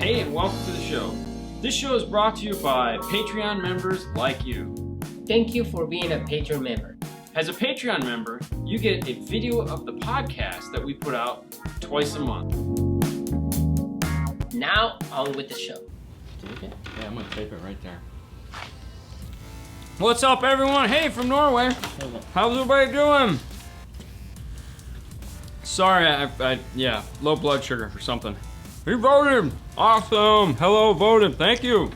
Hey, and welcome to the show. This show is brought to you by Patreon members like you. Thank you for being a Patreon member. As a Patreon member, you get a video of the podcast that we put out twice a month. Now, on with the show. Yeah, I'm going to tape it right there. What's up, everyone? Hey, from Norway. How's everybody doing? Sorry, yeah, low blood sugar or something. You voted! Awesome! Hello, voted. Thank you.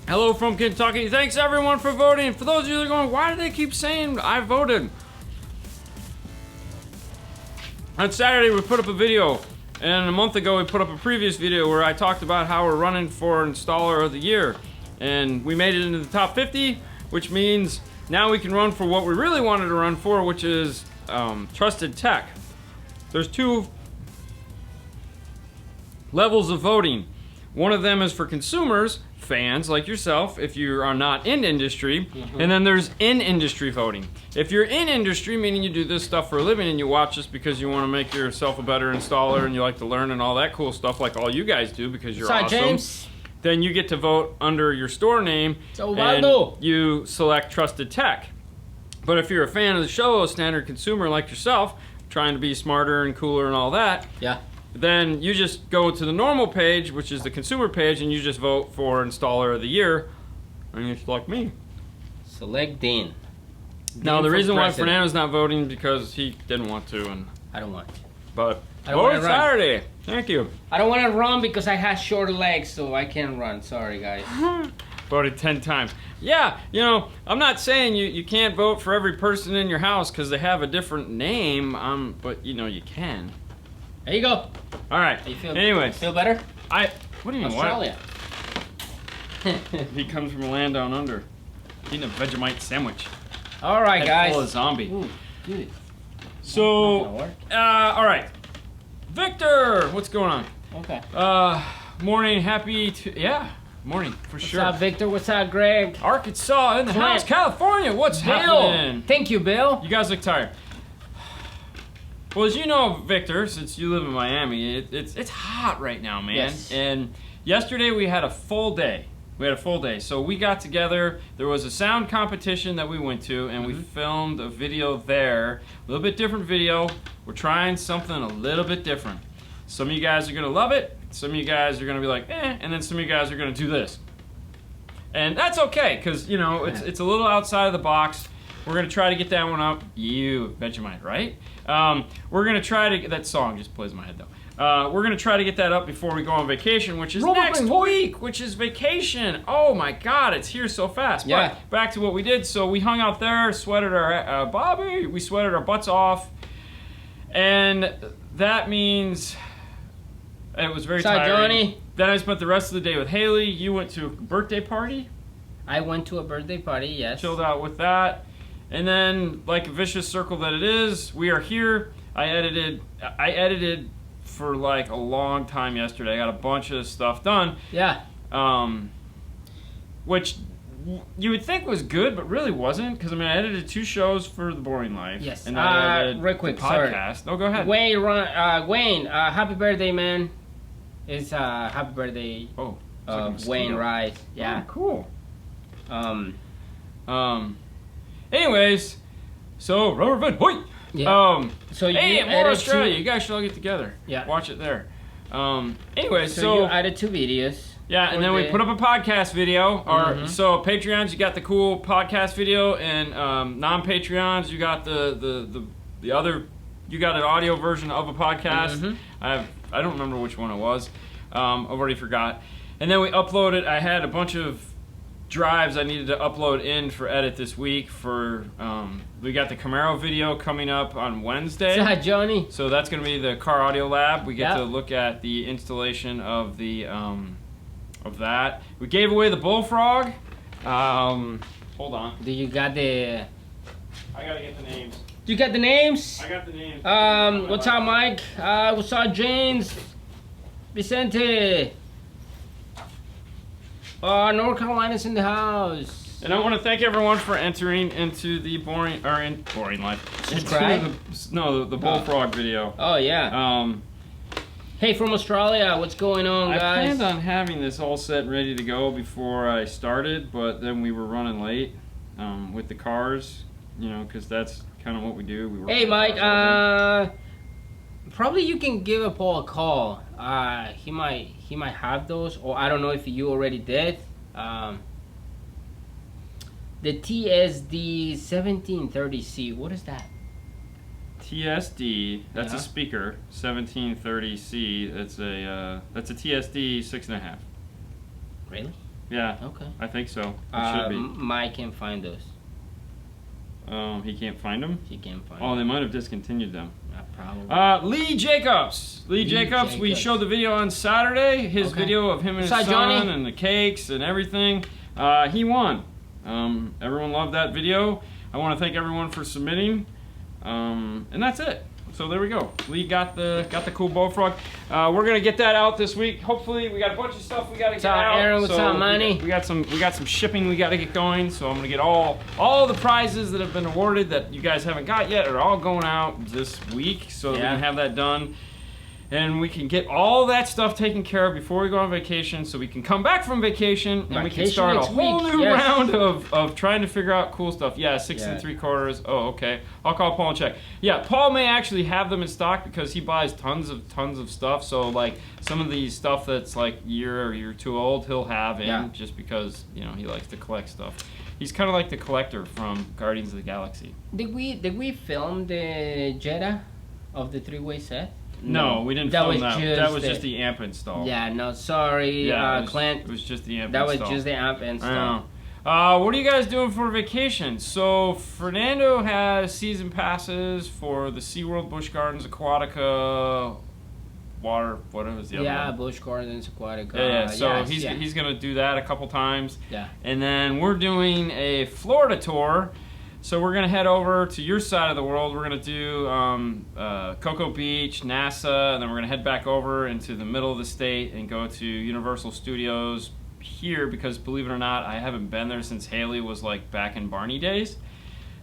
Hello from Kentucky. Thanks, everyone, for voting. For those of you that are going, why do they keep saying I voted? On Saturday, we put up a video. And a month ago, we put up a previous video where I talked about how we're running for Installer of the Year. And we made it into the top 50, which means now we can run for what we really wanted to run for, which is Trusted Tech. There's two levels of voting. One of them is for consumers, fans like yourself, if you are not in industry, and then there's in-industry voting. If you're in industry, meaning you do this stuff for a living and you watch this because you want to make yourself a better installer and you like to learn and all that cool stuff like all you guys do because you're awesome. James. Then you get to vote under your store name and you select Trusted Tech. But if you're a fan of the show, a standard consumer like yourself, trying to be smarter and cooler and all that, yeah, then you just go to the normal page, which is the consumer page, and you just vote for Installer of the Year, and you select me. Select Dean. Now, the reason why Fernando's not voting is because he didn't want to, and I don't want to. But vote Saturday. Thank you. I don't want to run because I have short legs, so I can't run. Sorry, guys. Voted 10 times. Yeah, you know, I'm not saying you can't vote for every person in your house because they have a different name, but, you know, you can. There you go. All right. Anyway. Feel better? What do you mean, Australia. What? He comes from a land down under. Eating a Vegemite sandwich. All right, guys. Full of zombie. Ooh, good. So, all right. Victor, what's going on? Okay. Morning, morning, for sure. What's up, Victor? What's up, Greg? Arkansas in the house. California, what's happening? Thank you, Bill. You guys look tired. Well, as you know, Victor, since you live in Miami, it's hot right now, man. Yes. And yesterday we had a full day. So we got together. There was a sound competition that we went to, and we filmed a video there. A little bit different video. We're trying something a little bit different. Some of you guys are going to love it. Some of you guys are going to be like, eh. And then some of you guys are going to do this. And that's okay, because, you know, it's a little outside of the box. We're going to try to get that one up. You, Vegemite, right? We're going to try to get that song, just plays in my head though. We're going to try to get that up before we go on vacation, which is next week, which is vacation. Oh my God, it's here so fast. Yeah. But back to what we did. So we hung out there, sweated our, we sweated our butts off. And that means it was very tiring. Johnny. Then I spent the rest of the day with Haley. You went to a birthday party? I went to a birthday party, yes. Chilled out with that. And then, like a vicious circle that it is, we are here. I edited for like a long time yesterday. I got a bunch of stuff done. Yeah. Which you would think was good, but really wasn't. Because, I mean, I edited 2 shows for The Boring Life. Yes. And I edited real quick, the podcast. sorry. No, go ahead. Wayne, happy birthday, man. It's happy birthday. Oh. Wayne Rice. Yeah. Oh, cool. Anyways, so Rubber Band, hoi! Yeah. So hey, more Australia. You guys should all get together. Yeah. Watch it there. Anyways, so you added 2 videos. Yeah, and then we put up a podcast video. So Patreons, you got the cool podcast video, and non-Patreons, you got the other. You got an audio version of a podcast. I don't remember which one it was. I've already forgot. And then we uploaded. I had a bunch of drives I needed to upload in for edit this week. We got the Camaro video coming up on Wednesday. Hi, Johnny. So that's going to be the car audio lab. We get to look at the installation of the of that. We gave away the bullfrog. Hold on. Do you got the? I gotta get the names. You got the names? I got the names. What's up, Mike? What's up, James? Vicente. North Carolina's in the house. And I want to thank everyone for entering into the Boring Life. Subscribe? The bullfrog video. Oh yeah. Hey, from Australia, what's going on, I guys? planned on having this all set and ready to go before I started, but then we were running late with the cars, you know, because that's kind of what we do. We work Hey, on Mike. cars all day. Probably you can give Paul a call. He might have those, or I don't know if you already did. The TSD 1730C. What is that? TSD, that's Yeah. a speaker, 1730C. That's a TSD 6.5. Really? Yeah, Okay. I think so. It should be. Mike can find those. He can't find them. He can find. Oh, they might have discontinued them. Probably. Lee Jacobs. Lee Jacobs. We showed the video on Saturday. His Okay. video of him and his Hi, son Johnny. and the cakes and everything. He won. Everyone loved that video. I want to thank everyone for submitting. And that's it. So there we go. Lee got the cool bullfrog. We're gonna get that out this week. Hopefully, we got a bunch of stuff we gotta get out. Aaron, what's up, money? We got some shipping we gotta get going. So I'm gonna get all the prizes that have been awarded that you guys haven't got yet are all going out this week. So we can have that done. And we can get all that stuff taken care of before we go on vacation, so we can come back from vacation and we can start a whole new round of trying to figure out cool stuff. Yeah, 6 3/4. Oh, okay. I'll call Paul and check. Yeah, Paul may actually have them in stock because he buys tons of stuff. So like some of these stuff that's like year or year two old, he'll have in just because he likes to collect stuff. He's kind of like the collector from Guardians of the Galaxy. Did we film the Jetta of the three-way set? No, we didn't film that. That was the, just the amp install. Yeah, no, sorry, Clint. It was just the amp that install. was just the amp install. I know. What are you guys doing for vacation? So, Fernando has season passes for the SeaWorld, Busch Gardens, Aquatica, Water, whatever was the other one? Yeah, Busch Gardens, Aquatica. Yeah, so he's going to do that a couple times. Yeah. And then we're doing a Florida tour. So we're gonna head over to your side of the world. We're gonna do Cocoa Beach, NASA, and then we're gonna head back over into the middle of the state and go to Universal Studios here because, believe it or not, I haven't been there since Haley was like back in Barney days.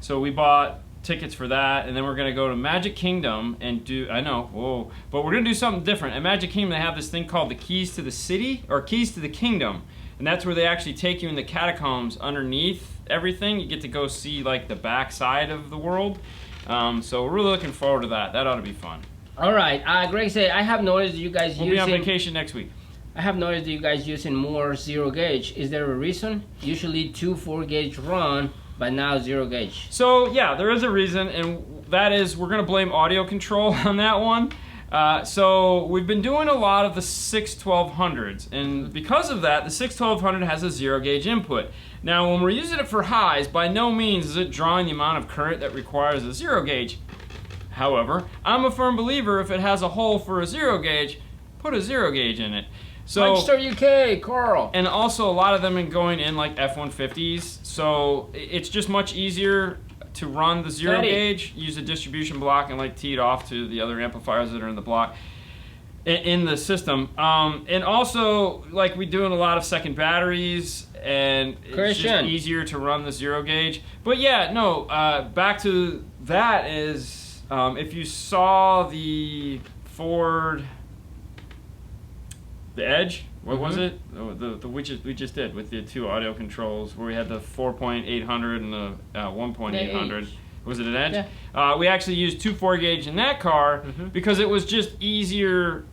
So we bought tickets for that, and then we're gonna go to Magic Kingdom and do. I know, whoa, but we're gonna do something different. At Magic Kingdom, they have this thing called the Keys to the City or Keys to the Kingdom. And that's where they actually take you in the catacombs underneath everything. You get to go see like the back side of the world. So we're really looking forward to that. That ought to be fun. All right. Greg said, I have noticed you guys We'll be on vacation next week. I have noticed that you guys using more zero gauge. Is there a reason? Usually 2 4-gauge run, but now 0 gauge. So yeah, there is a reason, and that is we're gonna blame audio control on that one. So we've been doing a lot of the 61200s, and because of that, the 61200 has a 0 gauge input. Now, when we're using it for highs, by no means is it drawing the amount of current that requires a 0 gauge. However, I'm a firm believer if it has a hole for a 0 gauge, put a 0 gauge in it. So, Manchester UK, Carl. And also a lot of them are going in like F-150s, so it's just much easier to run the 0 gauge, use a distribution block, and like tee it off to the other amplifiers that are in the block in the system. And also, like, we're doing a lot of second batteries, and it's just easier to run the 0 gauge. But yeah, no, back to that is if you saw the Ford, the Edge. What was it? The we just did with the 2 audio controls, where we had the 4.800 and the 1.800. Was it an Edge? Yeah. We actually used 2 4-gauge in that car because it was just easier.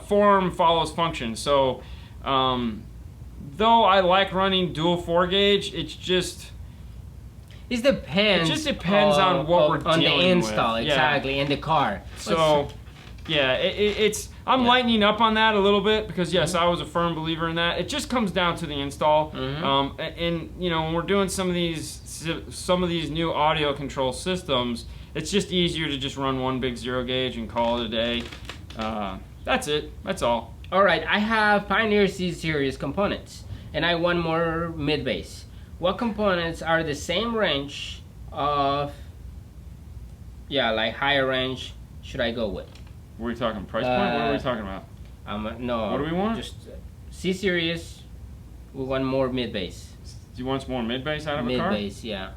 Form follows function. So, though I like running dual 4-gauge, it's just. It depends. It just depends on what we're dealing with. On the install, exactly, in the car. So. Yeah, it's. I'm lightening up on that a little bit because yes, I was a firm believer in that. It just comes down to the install, and when we're doing some of these new audio control systems, it's just easier to just run one big 0 gauge and call it a day. That's it. That's all. All right, I have Pioneer C-Series components, and I want more mid-bass. What components are the same range of, like higher range, should I go with? What are we talking, price point? What are we talking about? No. What do we want? Just C-Series, we want more mid-bass. Do you want some more mid-bass out of a car? Mid-bass, yeah.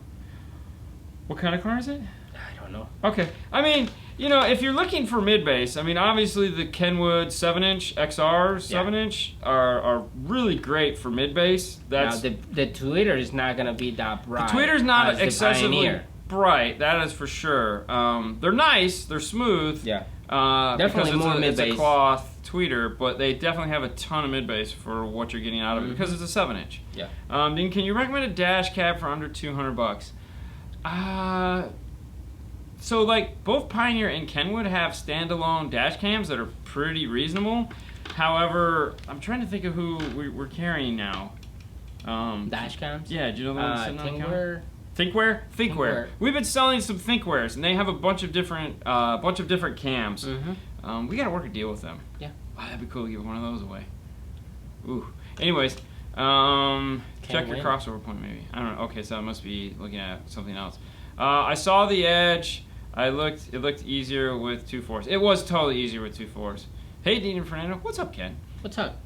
What kind of car is it? I don't know. Okay. I mean, You know, if you're looking for mid bass, I mean, obviously the Kenwood 7-inch XR 7-inch are really great for mid bass. That's now the tweeter is not gonna be that bright. the tweeter's not as the excessively Pioneer. bright. That is for sure. They're nice. They're smooth. Yeah. because Definitely more it's mid-bass. a cloth tweeter, but they definitely have a ton of mid bass for what you're getting out of it because it's a 7-inch. Yeah. Then can you recommend a dash cab for under $200? So like both Pioneer and Kenwood have standalone dash cams that are pretty reasonable. However, I'm trying to think of who we're carrying now. Dash cams? Yeah, do you know the one sitting on the counter? Thinkware? Thinkware. We've been selling some Thinkwares, and they have a bunch of different cams. Mm-hmm. We got to work a deal with them. Yeah. Wow, that'd be cool to give one of those away. Ooh. Anyways, check your win. crossover point maybe. I don't know. Okay, so I must be looking at something else. I saw the Edge. It looked easier with 2.4s. It was totally easier with 2.4s. Hey, Dean and Fernando. What's up, Ken? What's up?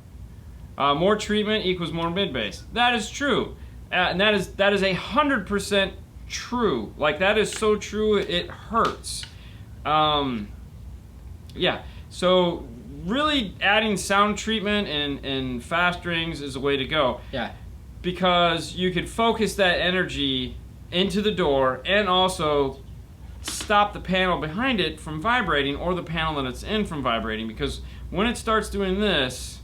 More treatment equals more mid bass. That is true, and that is 100% true. Like that is so true, it hurts. Yeah. So really, adding sound treatment and fast rings is the way to go. Yeah. Because you could focus that energy into the door and also stop the panel behind it from vibrating or the panel that it's in from vibrating, because when it starts doing this,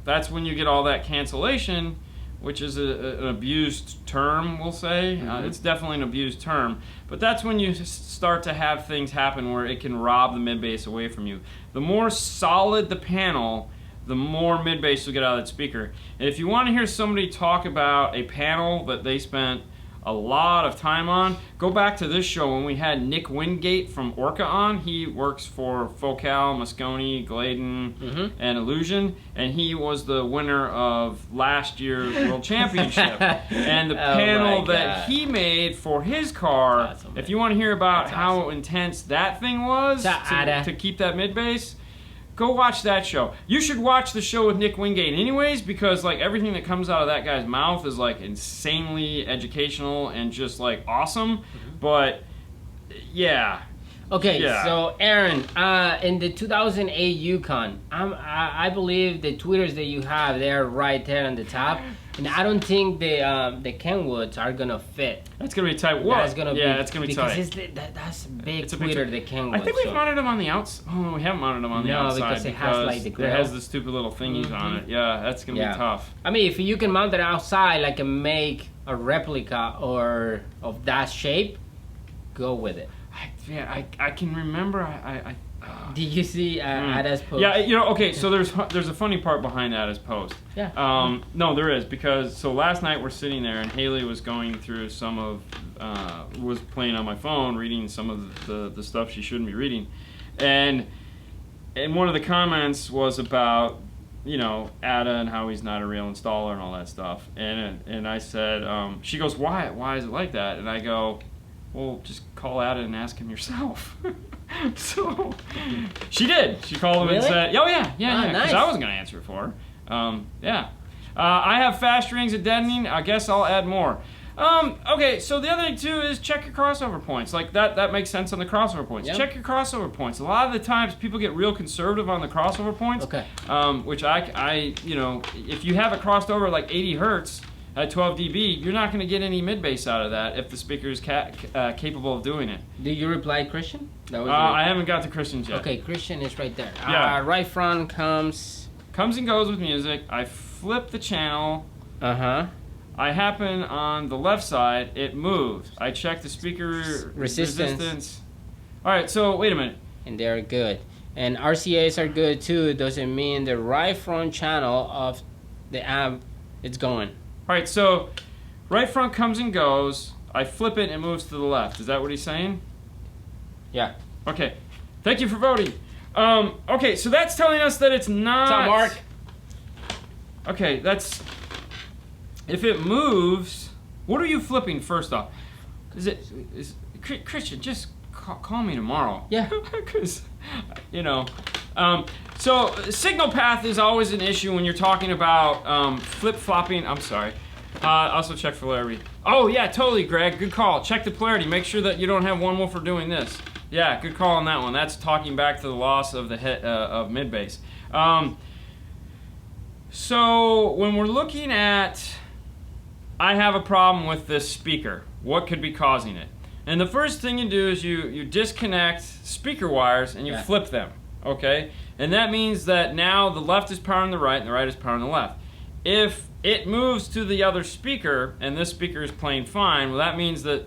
that's when you get all that cancellation, which is an abused term, we'll say. It's definitely an abused term, but that's when you start to have things happen where it can rob the mid bass away from you. The more solid the panel, the more mid bass you'll get out of that speaker. And if you want to hear somebody talk about a panel that they spent a lot of time on, go back to this show when we had Nick Wingate from Orca on. He works for Focal, Moscone, Gladen, and Illusion, and he was the winner of last year's World Championship. And the panel that he made for his car, if you want to hear about how intense that thing was to keep that mid bass, go watch that show. You should watch the show with Nick Wingate anyways, because like everything that comes out of that guy's mouth is like insanely educational and just like awesome. But yeah. Okay, so Aaron, in the 2008 Yukon, I believe the tweeters that you have, they're right there on the top, and I don't think the Kenwoods are gonna fit. That's gonna be tight. What? That's gonna that's gonna be tight. Because that's a big tweeter, the Kenwood. I think we've mounted them on the outside. Oh no, we haven't mounted them on the outside because it has like the grill. It has the stupid little thingies on it. Yeah, that's gonna be tough. I mean, if you can mount it outside, like and make a replica or of that shape, go with it. I can remember. Did you see Ada's post? Yeah, you know. Okay, so there's a funny part behind Ada's post. Yeah. No, there is, because so last night we're sitting there and Haley was going through some of was playing on my phone, reading some of the stuff she shouldn't be reading, and one of the comments was about, you know, Ada and how he's not a real installer and all that stuff, and I said, she goes, why is it like that? And I go, well, just call Ada and ask him yourself. So she did. She called him and said, "Oh yeah, because nice. I wasn't gonna answer it for her." I have fast rings and deadening. I guess I'll add more. Okay, so the other thing too is check your crossover points. Like that makes sense on the crossover points. Yep. Check your crossover points. A lot of the times people get real conservative on the crossover points. Okay. Which I you know, if you have it crossed over like 80 hertz at 12 dB, you're not going to get any mid bass out of that if the speaker is capable of doing it. Did you reply Christian? I haven't got to Christian's yet. Okay, Christian is right there. Yeah. Right front comes and goes with music. I flip the channel. I happen on the left side. It moves. I check the speaker resistance. All right, so wait a minute. And they're good. And RCAs are good too. It doesn't mean the right front channel of the amp is going. All right, so right front comes and goes. I flip it and it moves to the left. Is that what he's saying? Yeah. Okay. Thank you for voting. Okay, so that's telling us that it's not... What's up, Mark? Okay, that's... If it moves... What are you flipping first off? Christian, just call me tomorrow. Yeah. Because, you know... So signal path is always an issue when you're talking about flip-flopping. I'm sorry. Also check for polarity. Oh yeah, totally, Greg. Good call. Check the polarity. Make sure that you don't have one woofer doing this. Yeah, good call on that one. That's talking back to the loss of the hit of mid bass. So when we're looking at, I have a problem with this speaker. What could be causing it? And the first thing you do is you disconnect speaker wires and you flip them. Okay, and that means that now the left is powering the right and the right is powering the left. If it moves to the other speaker and this speaker is playing fine, well, that means that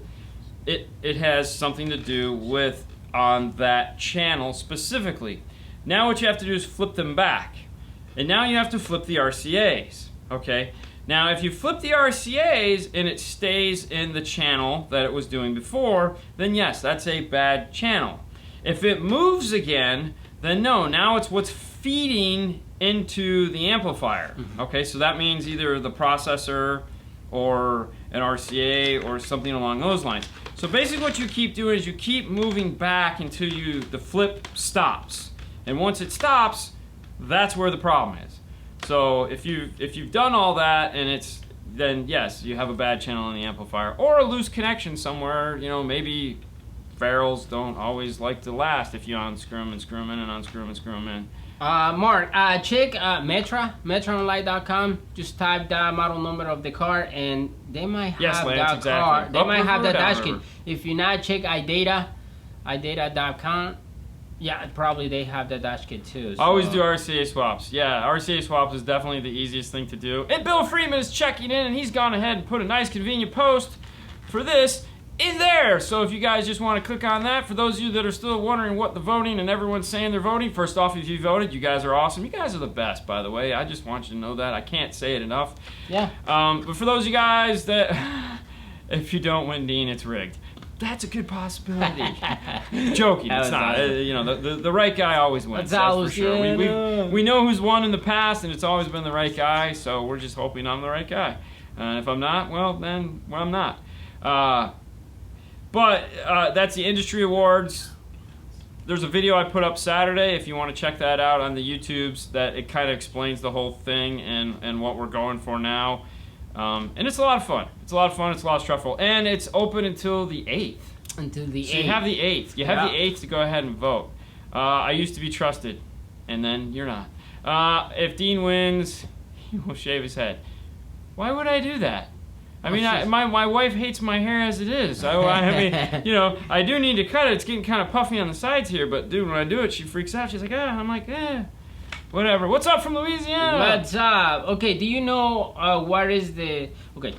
it has something to do with on that channel specifically. Now what you have to do is flip them back, and now you have to flip the RCAs. Okay, now if you flip the RCAs and it stays in the channel that it was doing before, then yes, that's a bad channel. If it moves again, then no, now it's what's feeding into the amplifier. Okay, so that means either the processor or an RCA or something along those lines. So basically what you keep doing is you keep moving back until the flip stops. And once it stops, that's where the problem is. So if you've done all that and then yes, you have a bad channel in the amplifier or a loose connection somewhere. You know, maybe ferrules don't always like to last if you unscrew them and screw them in and unscrew them and screw them in. Mark, check metraonline.com. Just type the model number of the car, and they might have that car. They might have the dash kit. If you not check idata.com, yeah, probably they have the dash kit too. So. Always do RCA swaps. Yeah, RCA swaps is definitely the easiest thing to do. And Bill Freeman is checking in, and he's gone ahead and put a nice convenient post for this in there. So if you guys just want to click on that, for those of you that are still wondering what the voting and everyone's saying they're voting, first off, if you voted, you guys are awesome. You guys are the best, by the way. I just want you to know that. I can't say it enough. Yeah. But for those of you guys that, if you don't win, Dean, it's rigged. That's a good possibility. Joking, it's not. Awesome. You know, the right guy always wins. That's for sure. We know who's won in the past, and it's always been the right guy. So we're just hoping I'm the right guy. And if I'm not, well, then I'm not. But that's the industry awards. There's a video I put up Saturday if you want to check that out on the YouTubes, that it kind of explains the whole thing and what we're going for now. And it's a lot of fun. It's a lot of fun. It's a lot of stressful. And it's open until the 8th. Until the 8th. So you have the 8th. You have the 8th to go ahead and vote. I used to be trusted, and then you're not. If Dean wins, he will shave his head. Why would I do that? I mean, my wife hates my hair as it is. I mean, you know, I do need to cut it. It's getting kind of puffy on the sides here, but dude, when I do it, she freaks out. She's like, I'm like, whatever. What's up from Louisiana? What's up? Okay, do you know what is the... Okay.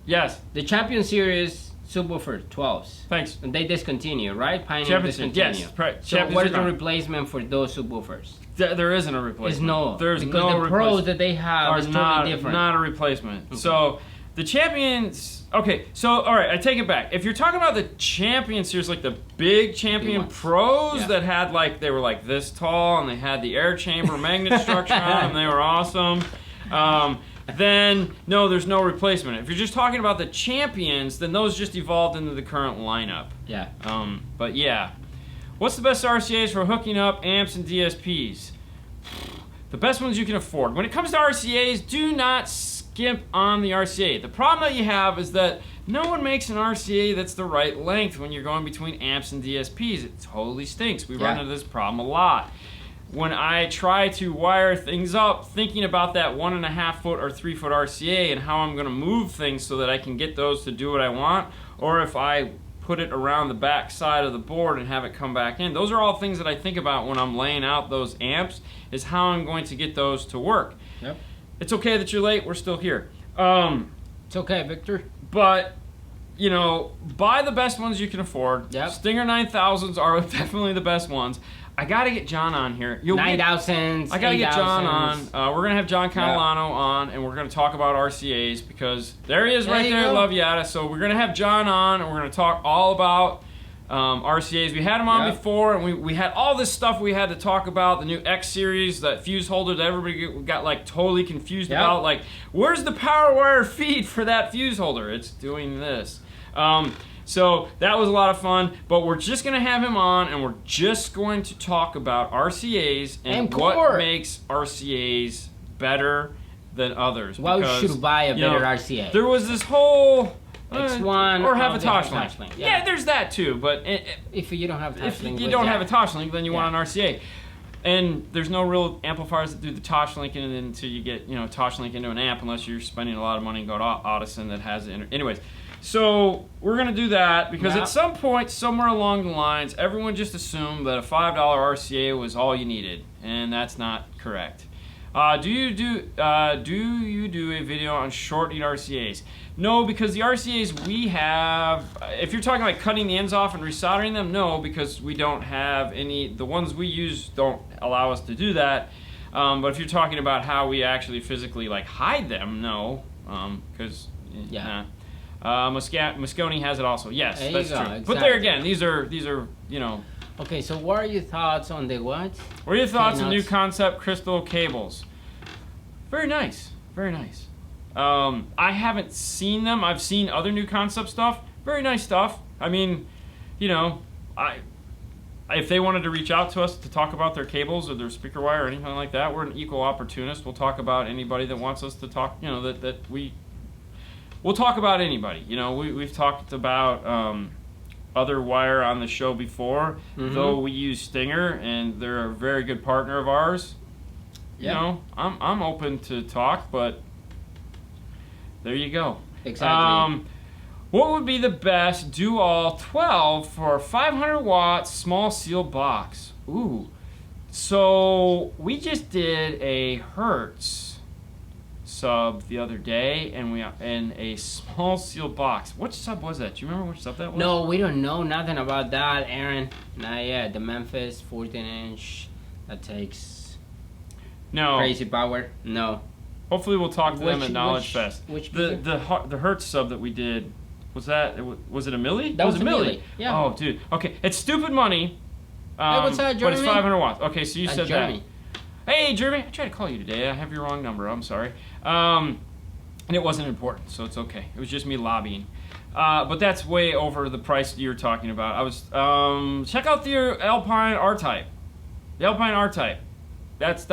Yes. The Champion Series subwoofer 12s. Thanks. And they discontinue, right? Pioneer discontinue. Yes. Right. So what is the replacement for those subwoofers? There isn't a replacement. There's no because the pros that they have are is totally different. Not a replacement. Okay. So the Champions... Okay, so all right, I take it back. If you're talking about the Champion Series, like the big Champion Pros that had they were like this tall and they had the air chamber magnet structure on them, they were awesome. Then no, there's no replacement. If you're just talking about the Champions, then those just evolved into the current lineup. Yeah. But yeah, what's the best RCAs for hooking up amps and DSPs? The best ones you can afford. When it comes to RCAs, do not skimp on the RCA. The problem that you have is that no one makes an RCA that's the right length when you're going between amps and DSPs. It totally stinks. We run into this problem a lot. When I try to wire things up, thinking about that 1.5 foot or 3 foot RCA and how I'm going to move things so that I can get those to do what I want, or if I put it around the back side of the board and have it come back in. Those are all things that I think about when I'm laying out those amps, is how I'm going to get those to work. Yep. It's okay that you're late. We're still here. It's okay, Victor. But, you know, buy the best ones you can afford. Yep. Stinger 9000s are definitely the best ones. I got to get John on here. 9,000s. I got to get John on. We're going to have John Catalano on, and we're going to talk about RCAs, because there he is right there, Love Yada. So we're going to have John on, and we're going to talk all about RCAs. We had him on before, and we had all this stuff we had to talk about. The new X series, that fuse holder that everybody got like totally confused about. Like, where's the power wire feed for that fuse holder? It's doing this. So that was a lot of fun, but we're just going to have him on, and we're just going to talk about RCAs and what makes RCAs better than others. Why we should buy a better RCA? There was this whole X1 or have of a the touch touch link. link, Yeah. yeah. there's that too. But If you don't have touch if link, you with don't that. have a touch link, then you want Yeah. an RCA. And there's no real amplifiers that do the touch link until you get touch link into an amp, unless you're spending a lot of money and go to Audison that has it. Anyways, so we're gonna do that because Yeah. at some point, somewhere along the lines, everyone just assumed that a $5 RCA was all you needed, and that's not correct. Do you do a video on shortening RCAs? No, because the RCAs we have, if you're talking like cutting the ends off and resoldering them, no, because we don't have any. The ones we use don't allow us to do that. But if you're talking about how we actually physically like hide them, no, because Yeah. Moscone has it also. Yes, There that's you go, true. exactly. But there again, these are Okay, so what are your thoughts on the what? What are your thoughts on new Peanuts. concept crystal cables? Very nice, very nice. I haven't seen them. I've seen other new concept stuff. Very nice stuff. I mean, if they wanted to reach out to us to talk about their cables or their speaker wire or anything like that, we're an equal opportunist. We'll talk about anybody that wants us to talk. We'll talk about anybody. We've talked about other wire on the show before, though we use Stinger and they're a very good partner of ours. Yeah. I'm open to talk, but there you go. Exactly. What would be the best do-all 12 for a 500 watt small seal box? Ooh. So we just did a Hertz sub the other day, and we in a small seal box. Which sub was that? Do you remember which sub that was? No, we don't know nothing about that, Aaron. Not yet. The Memphis 14-inch that takes crazy power. No. Hopefully we'll talk to them at Knowledge which- Fest. which the Hertz sub that we did, was it a milli? That was a milli. milli, yeah. Oh, dude. Okay, it's stupid money. what's that, But it's Jeremy? 500 watts. Okay, so you That's said Jeremy. that. Hey, Jeremy. I tried to call you today. I have your wrong number. I'm sorry. And it wasn't important, so it's okay. It was just me lobbying. But that's way over the price you were talking about. I was check out the Alpine R-Type. The Alpine R-Type. That's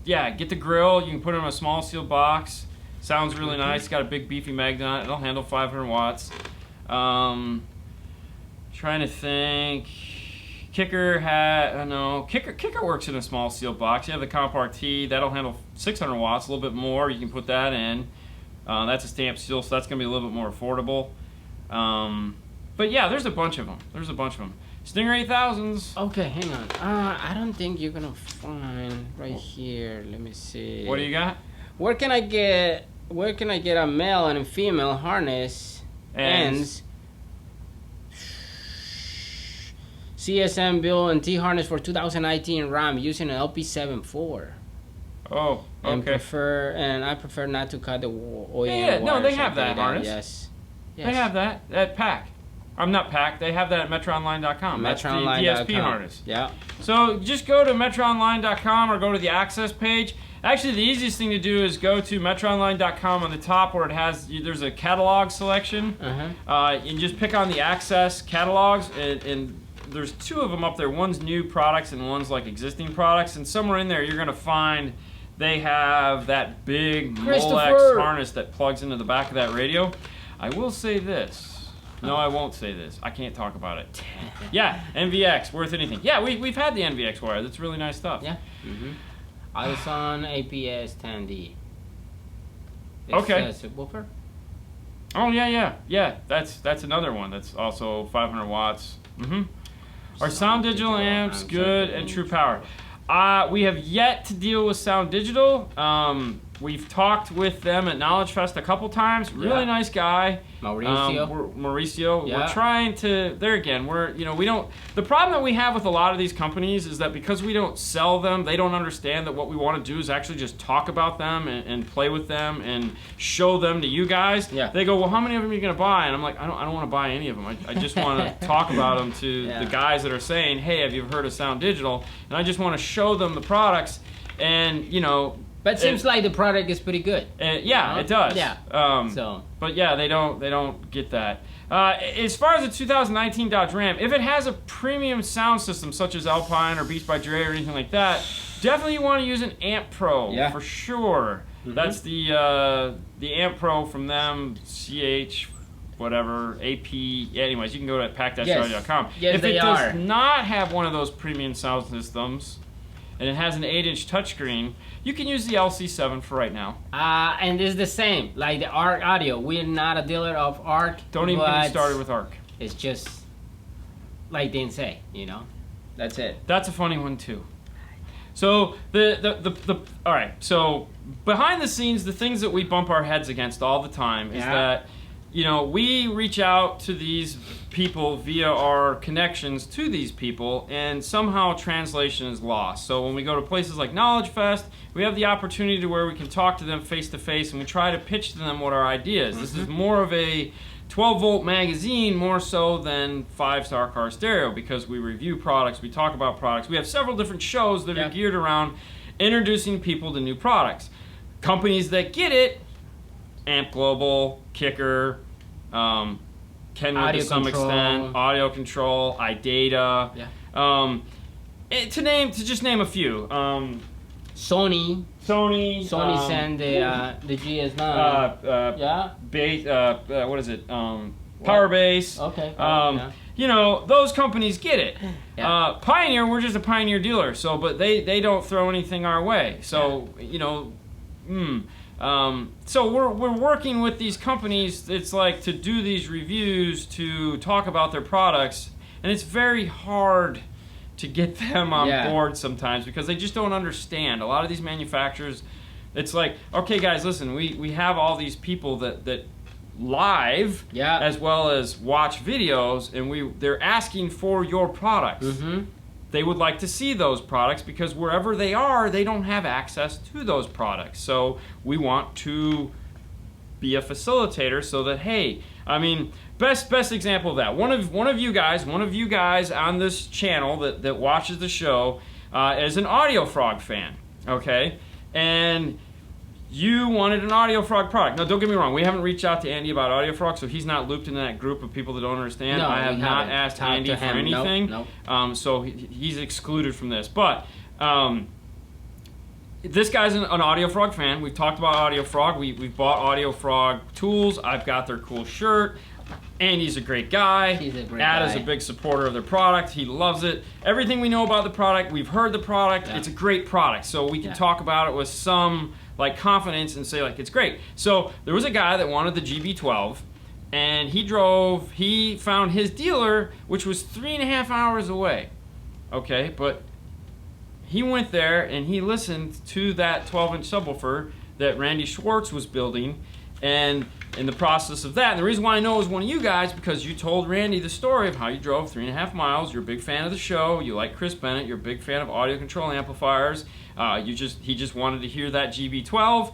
get the grill. You can put it in a small seal box. Sounds really nice. Got a big beefy magnet on it. It'll handle 500 watts. Trying to think. Kicker works in a small seal box. You have the Comp RT. That'll handle 600 watts, a little bit more. You can put that in. That's a stamp seal, so that's going to be a little bit more affordable. But yeah, there's a bunch of them. Stinger 8000s. Okay, hang on. I don't think you're gonna find right here. Let me see. What do you got? Where can I get a male and a female harness ends? CSM build and T harness for 2019 RAM using an LP74. Oh, okay. I prefer not to cut the OEM Yeah, no, wires they have or that data. harness. Yes. They have that at PAC. I'm not PAC. They have that at MetroOnline.com. That's the MetroOnline.com. DSP harness. Yeah. So just go to MetroOnline.com or go to the access page. Actually, the easiest thing to do is go to MetroOnline.com on the top where there's a catalog selection. And just pick on the access catalogs, and there's two of them up there. One's new products and one's like existing products. And somewhere in there you're gonna find they have that big Molex harness that plugs into the back of that radio. I will say this. No, I won't say this. I can't talk about it. Yeah, NVX, worth anything. Yeah, we've had the NVX wire. That's really nice stuff. Yeah. Alison APS 10D. Okay. Subwoofer? Oh yeah. That's another one. That's also 500 watts. Are Sound Digital amps good and true power? We have yet to deal with Sound Digital. We've talked with them at Knowledge Fest a couple times. Really nice guy. Mauricio. Yeah. We're trying to. There again, we don't. The problem that we have with a lot of these companies is that because we don't sell them, they don't understand that what we want to do is actually just talk about them and play with them and show them to you guys. Yeah. They go, well, how many of them are you gonna buy? And I'm like, I don't want to buy any of them. I just want to talk about them to the guys that are saying, hey, have you heard of Sound Digital? And I just want to show them the products, and But it seems like the product is pretty good. Yeah, it does. Yeah. But yeah, they don't get that. As far as the 2019 Dodge Ram, if it has a premium sound system such as Alpine or Beats by Dre or anything like that, definitely you want to use an Amp Pro for sure. That's the Amp Pro from them, whatever, AP. Anyways, you can go to pack-audio.com. Yes, if it they does are. not have one of those premium sound systems, and it has an 8-inch touchscreen, you can use the LC7 for right now. And it's the same, like the ARC audio. We're not a dealer of ARC. Don't even get me started with ARC. It's just like they say, you know. That's it. That's a funny one too. So all right. So behind the scenes, the things that we bump our heads against all the time is that, you know, we reach out to these people via our connections to these people, and somehow translation is lost. So when we go to places like Knowledge Fest, we have the opportunity to where we can talk to them face to face, and we try to pitch to them what our idea is. This is more of a 12-volt magazine more so than 5-Star Car Stereo, because we review products, we talk about products. We have several different shows that are geared around introducing people to new products. Companies that get it, Amp Global, Kicker, Kenwood to some extent, Audio Control, iData. To just name a few. Sony sent the GS9. What is it? Power Base. Okay. You know, those companies get it. Pioneer, we're just a Pioneer dealer, so but they don't throw anything our way. So you know, so we're working with these companies. It's like to do these reviews, to talk about their products, and it's very hard to get them on board sometimes because they just don't understand. A lot of these manufacturers, it's like, okay guys, listen, we have all these people that live as well as watch videos, and they're asking for your products. They would like to see those products because wherever they are, they don't have access to those products. So we want to be a facilitator so that, hey, I mean, best example of that. One of you guys on this channel that watches the show is an Audio Frog fan, okay? And you wanted an Audio Frog product. Now, don't get me wrong. We haven't reached out to Andy about Audio Frog, so he's not looped into that group of people that don't understand. No, I have not asked Andy for anything, so he's excluded from this. But this guy's an Audio Frog fan. We've talked about Audio Frog. We've bought Audio Frog tools. I've got their cool shirt. Andy's a great guy. He's a great Ad guy. is a big supporter of their product. He loves it. Everything we know about the product, we've heard the product. It's a great product, so we can talk about it with some like confidence and say like it's great. So there was a guy that wanted the GB12, and he found his dealer, which was 3.5 hours away. Okay, but he went there and he listened to that 12-inch subwoofer that Randy Schwartz was building, and in the process of that, and the reason why I know it was one of you guys, because you told Randy the story of how you drove 3.5 miles, you're a big fan of the show, you like Chris Bennett, you're a big fan of audio control amplifiers, he just wanted to hear that GB12,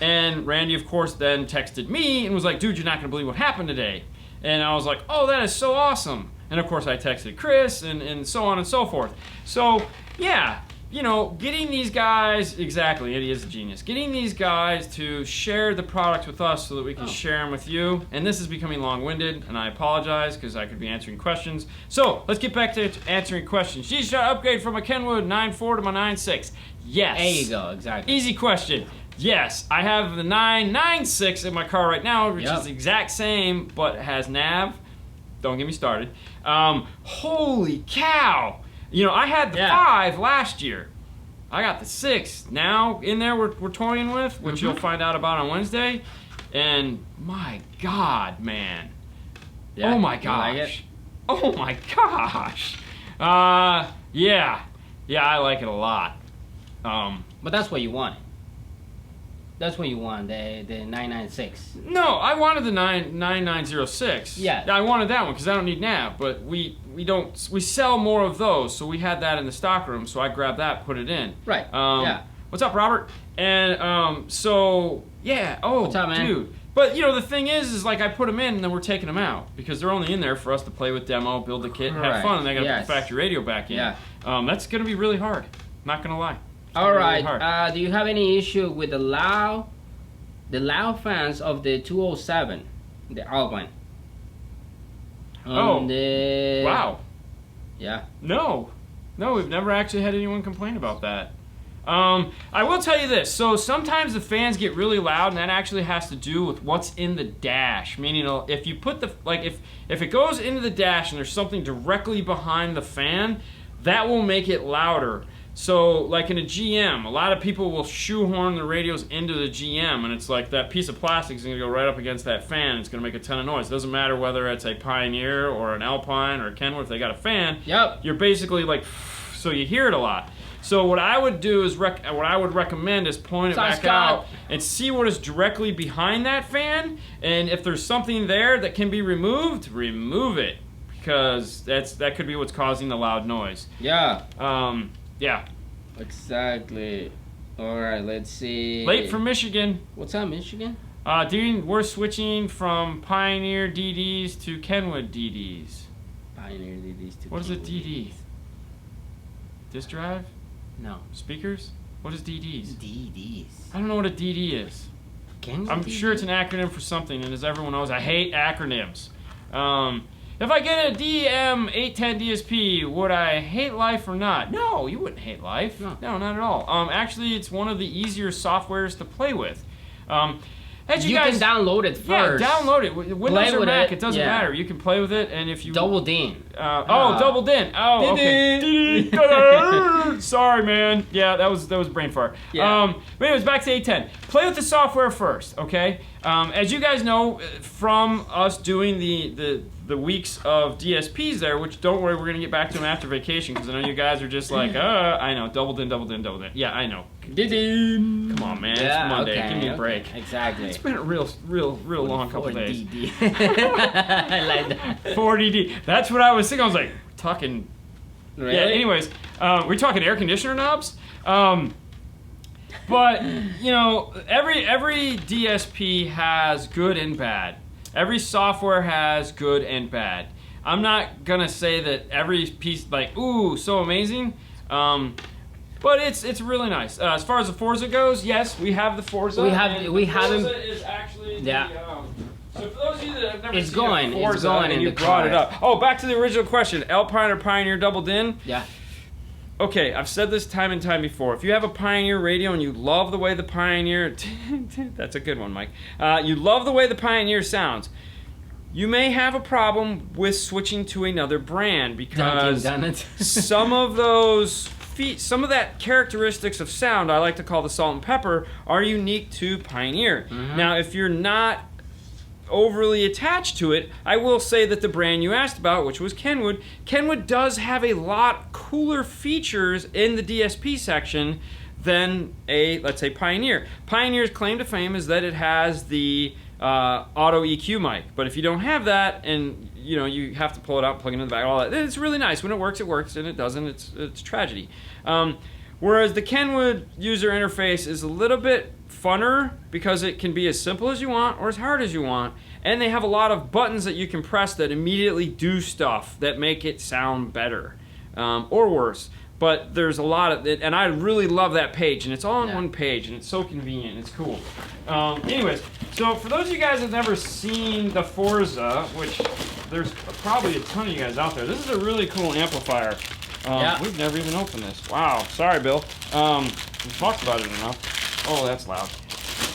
and Randy, of course, then texted me and was like, dude, you're not going to believe what happened today. And I was like, oh, that is so awesome. And of course I texted Chris and so on and so forth. So, yeah. You know, getting these guys, exactly, Eddie is a genius. Getting these guys to share the product with us so that we can share them with you. And this is becoming long-winded, and I apologize because I could be answering questions. So, let's get back to answering questions. G-Shot upgrade from a Kenwood 9.4 to my 9.6. Yes. There you go, exactly. Easy question. Yes, I have the 9.96 in my car right now, which is the exact same, but has nav. Don't get me started. Holy cow! You know, I had the 5 last year. I got the 6 now in there we're toying with, which you'll find out about on Wednesday. And my God, man. Yeah, oh my gosh. Like it? Oh my gosh. Yeah, I like it a lot. But that's what you want. That's what you want, the 996. No, I wanted the 9906. Yeah. I wanted that one because I don't need nav, but we sell more of those, so we had that in the stock room, so I grabbed that, put it in. Right. What's up, Robert? And so yeah. Oh, what's up, man? Dude. But you know the thing is like I put them in and then we're taking them out because they're only in there for us to play with, demo, build the kit, have fun, and they gotta put the factory radio back in. Yeah. That's gonna be really hard. Not gonna lie. All right. Do you have any issue with the loud fans of the 207, the Alpine? Wow. Yeah. No, we've never actually had anyone complain about that. I will tell you this. So sometimes the fans get really loud, and that actually has to do with what's in the dash. Meaning, if you put if it goes into the dash and there's something directly behind the fan, that will make it louder. So, like in a GM, a lot of people will shoehorn the radios into the GM, and it's like that piece of plastic is going to go right up against that fan. It's going to make a ton of noise. It doesn't matter whether it's a Pioneer or an Alpine or a Kenwood. If they got a fan, you're basically like, so you hear it a lot. So what I would do is what I would recommend is point it back out and see what is directly behind that fan, and if there's something there that can be removed, remove it, because that could be what's causing the loud noise. Yeah. Yeah. Exactly. All right, let's see. Late from Michigan. What's up, Michigan? Dean, we're switching from Pioneer DDs to Kenwood DDs. Pioneer DDs to What is a DD? Disk drive? No. Speakers? What is DDs? DDs. I don't know what a DD is. I'm sure it's an acronym for something, and as everyone knows, I hate acronyms. If I get a DM810 DSP, would I hate life or not? No, you wouldn't hate life. No, not at all. Actually, it's one of the easier softwares to play with. You can download it first. Yeah, download it. Windows or Mac, it doesn't matter. You can play with it, and if you... Double DIN. Double DIN. Oh, okay. Sorry, man. Yeah, that was brain fart. Yeah. But anyways, back to 810. Play with the software first, okay? As you guys know from us doing the weeks of DSPs there, which don't worry, we're going to get back to them after vacation, because I know you guys are just like, I know, double DIN. Yeah, I know. Come on, man. Yeah, it's Monday. okay, Give me a break. Exactly. It's been a real long couple days. I like that. 4DD. That's what I was thinking. I was like, talking. Really? Yeah, anyways, we're talking air conditioner knobs. But, you know, every DSP has good and bad. Every software has good and bad. I'm not going to say that every piece, like, ooh, so amazing. But it's really nice. As far as the Forza goes, yes, we have the Forza. We have them. Forza is actually so for those of you that have never seen a Forza, it's going and you brought it up. Oh, back to the original question. Alpine or Pioneer double DIN? Yeah. Okay, I've said this time and time before. If you have a Pioneer radio and you love the way the Pioneer... That's a good one, Mike. You love the way the Pioneer sounds. You may have a problem with switching to another brand because some of those... Some of that characteristics of sound, I like to call the salt and pepper, are unique to Pioneer. Mm-hmm. Now, if you're not overly attached to it, I will say that the brand you asked about, which was Kenwood does have a lot cooler features in the DSP section than let's say, Pioneer. Pioneer's claim to fame is that it has the auto EQ mic, but if you don't have that, and you know you have to pull it out, plug it in the back, all that, it's really nice. When it works, and it doesn't, it's tragedy. Whereas the Kenwood user interface is a little bit funner because it can be as simple as you want or as hard as you want, and they have a lot of buttons that you can press that immediately do stuff that make it sound better or worse. But there's a lot of it, and I really love that page, and it's all on one page, and it's so convenient, and it's cool. Anyways, so for those of you guys that have never seen the Forza, which there's probably a ton of you guys out there, this is a really cool amplifier. We've never even opened this. Wow, sorry, Bill. We talked about it enough. Oh, that's loud.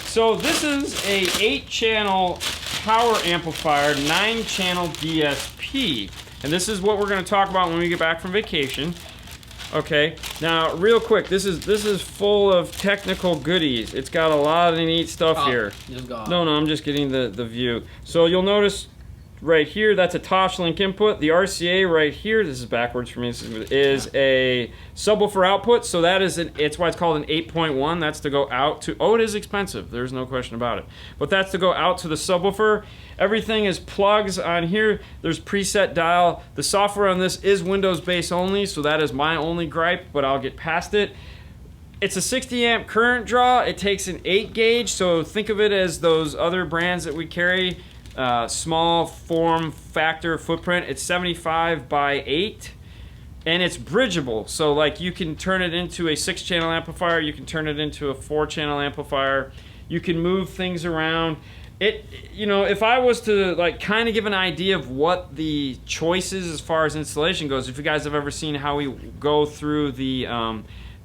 So this is a 8-channel power amplifier, 9-channel DSP, and this is what we're going to talk about when we get back from vacation. Okay, now real quick, this is full of technical goodies. It's got a lot of neat stuff here. No, I'm just getting the view. So you'll notice right here, that's a Toshlink input. The RCA right here, this is backwards for me, is a subwoofer output. So that is it's why it's called an 8.1. That's to go out to, it is expensive. There's no question about it. But that's to go out to the subwoofer. Everything is plugs on here. There's preset dial. The software on this is Windows base only, so that is my only gripe, but I'll get past it. It's a 60 amp current draw. It takes an 8 gauge, so think of it as those other brands that we carry. Small form factor footprint. It's 75 by 8, and it's bridgeable. So like you can turn it into a 6-channel amplifier. You can turn it into a 4-channel amplifier. You can move things around. You know, if I was to like kind of give an idea of what the choice is as far as installation goes, if you guys have ever seen how we go through the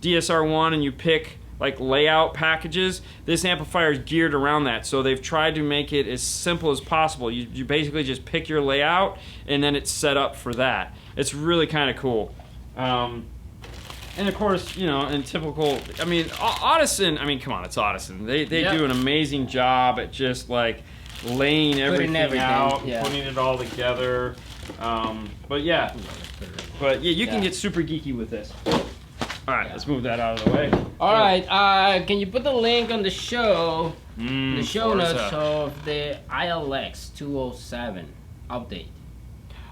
DSR1 and you pick like layout packages, this amplifier is geared around that. So they've tried to make it as simple as possible. You basically just pick your layout and then it's set up for that. It's really kind of cool. And of course, you know, in typical, I mean, Audison, I mean, come on, it's Audison. They do an amazing job at just like laying everything out and putting it all together. But yeah, you can get super geeky with this. All right, let's move that out of the way. All right, can you put the link on the show, the show notes of the ILX 207 update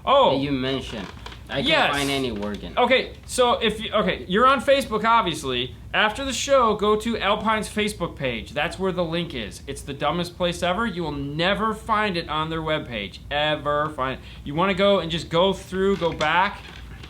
that you mentioned? I can't find any working. Okay, so you're on Facebook, obviously. After the show, go to Alpine's Facebook page. That's where the link is. It's the dumbest place ever. You will never find it on their webpage. Ever find it. You want to go and just go back.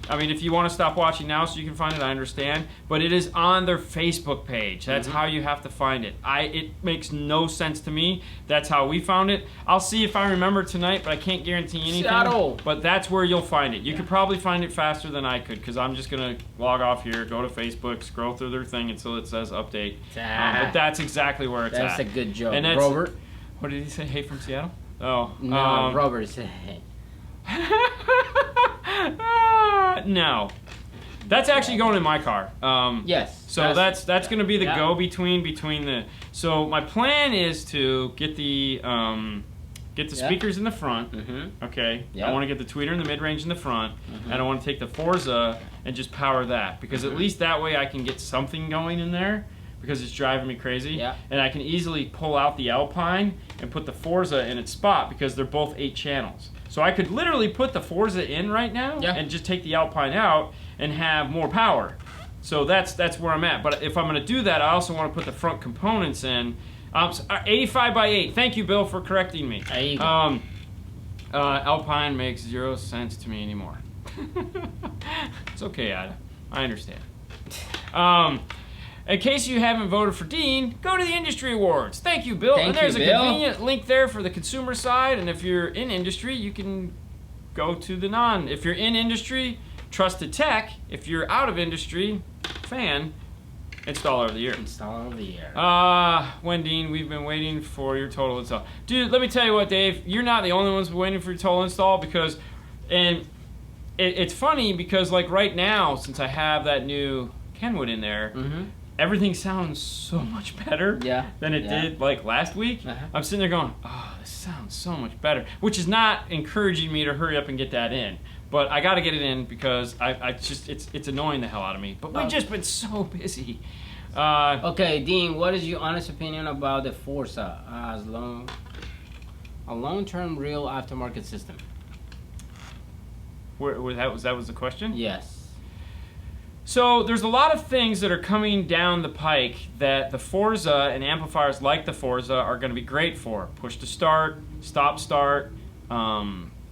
I mean, if you want to stop watching now so you can find it, I understand. But it is on their Facebook page. That's how you have to find it. It makes no sense to me. That's how we found it. I'll see if I remember tonight, but I can't guarantee anything. Shadow. But that's where you'll find it. You could probably find it faster than I could because I'm just going to log off here, go to Facebook, scroll through their thing until it says update. But that's exactly where it's at. That's a good joke. And Robert? What did he say? Hey from Seattle? Oh. No, Robert said hey. No, that's actually going in my car. Yes. So that's going to be the go between the. So my plan is to get the speakers in the front. Okay. I want to get the tweeter in the mid range in the front, and I want to take the Forza and just power that because at least that way I can get something going in there because it's driving me crazy. Yeah. And I can easily pull out the Alpine and put the Forza in its spot because they're both 8 channels. So I could literally put the Forza in right now and just take the Alpine out and have more power. So that's where I'm at. But if I'm going to do that, I also want to put the front components in. 85 by 8. Thank you, Bill, for correcting me. There you go. Alpine makes 0 sense to me anymore. It's okay, Ada. I understand. In case you haven't voted for Dean, go to the Industry Awards. Thank you, Bill. And there's a convenient link there for the consumer side. And if you're in industry, you can go to the non. If you're in industry, Trusted Tech. If you're out of industry, fan, Installer of the Year. Installer of the Year. Dean, we've been waiting for your total install. Dude, let me tell you what, Dave. You're not the only ones waiting for your total install because, and it's funny because like right now, since I have that new Kenwood in there, everything sounds so much better than it did like last week. I'm sitting there going, oh, this sounds so much better, which is not encouraging me to hurry up and get that in. But I got to get it in because I just it's annoying the hell out of me. But we've just been so busy. Okay, Dean, what is your honest opinion about the Forza as a long-term real aftermarket system? That was the question? Yes. So there's a lot of things that are coming down the pike that the Forza and amplifiers like the Forza are going to be great for. Push to start, stop start,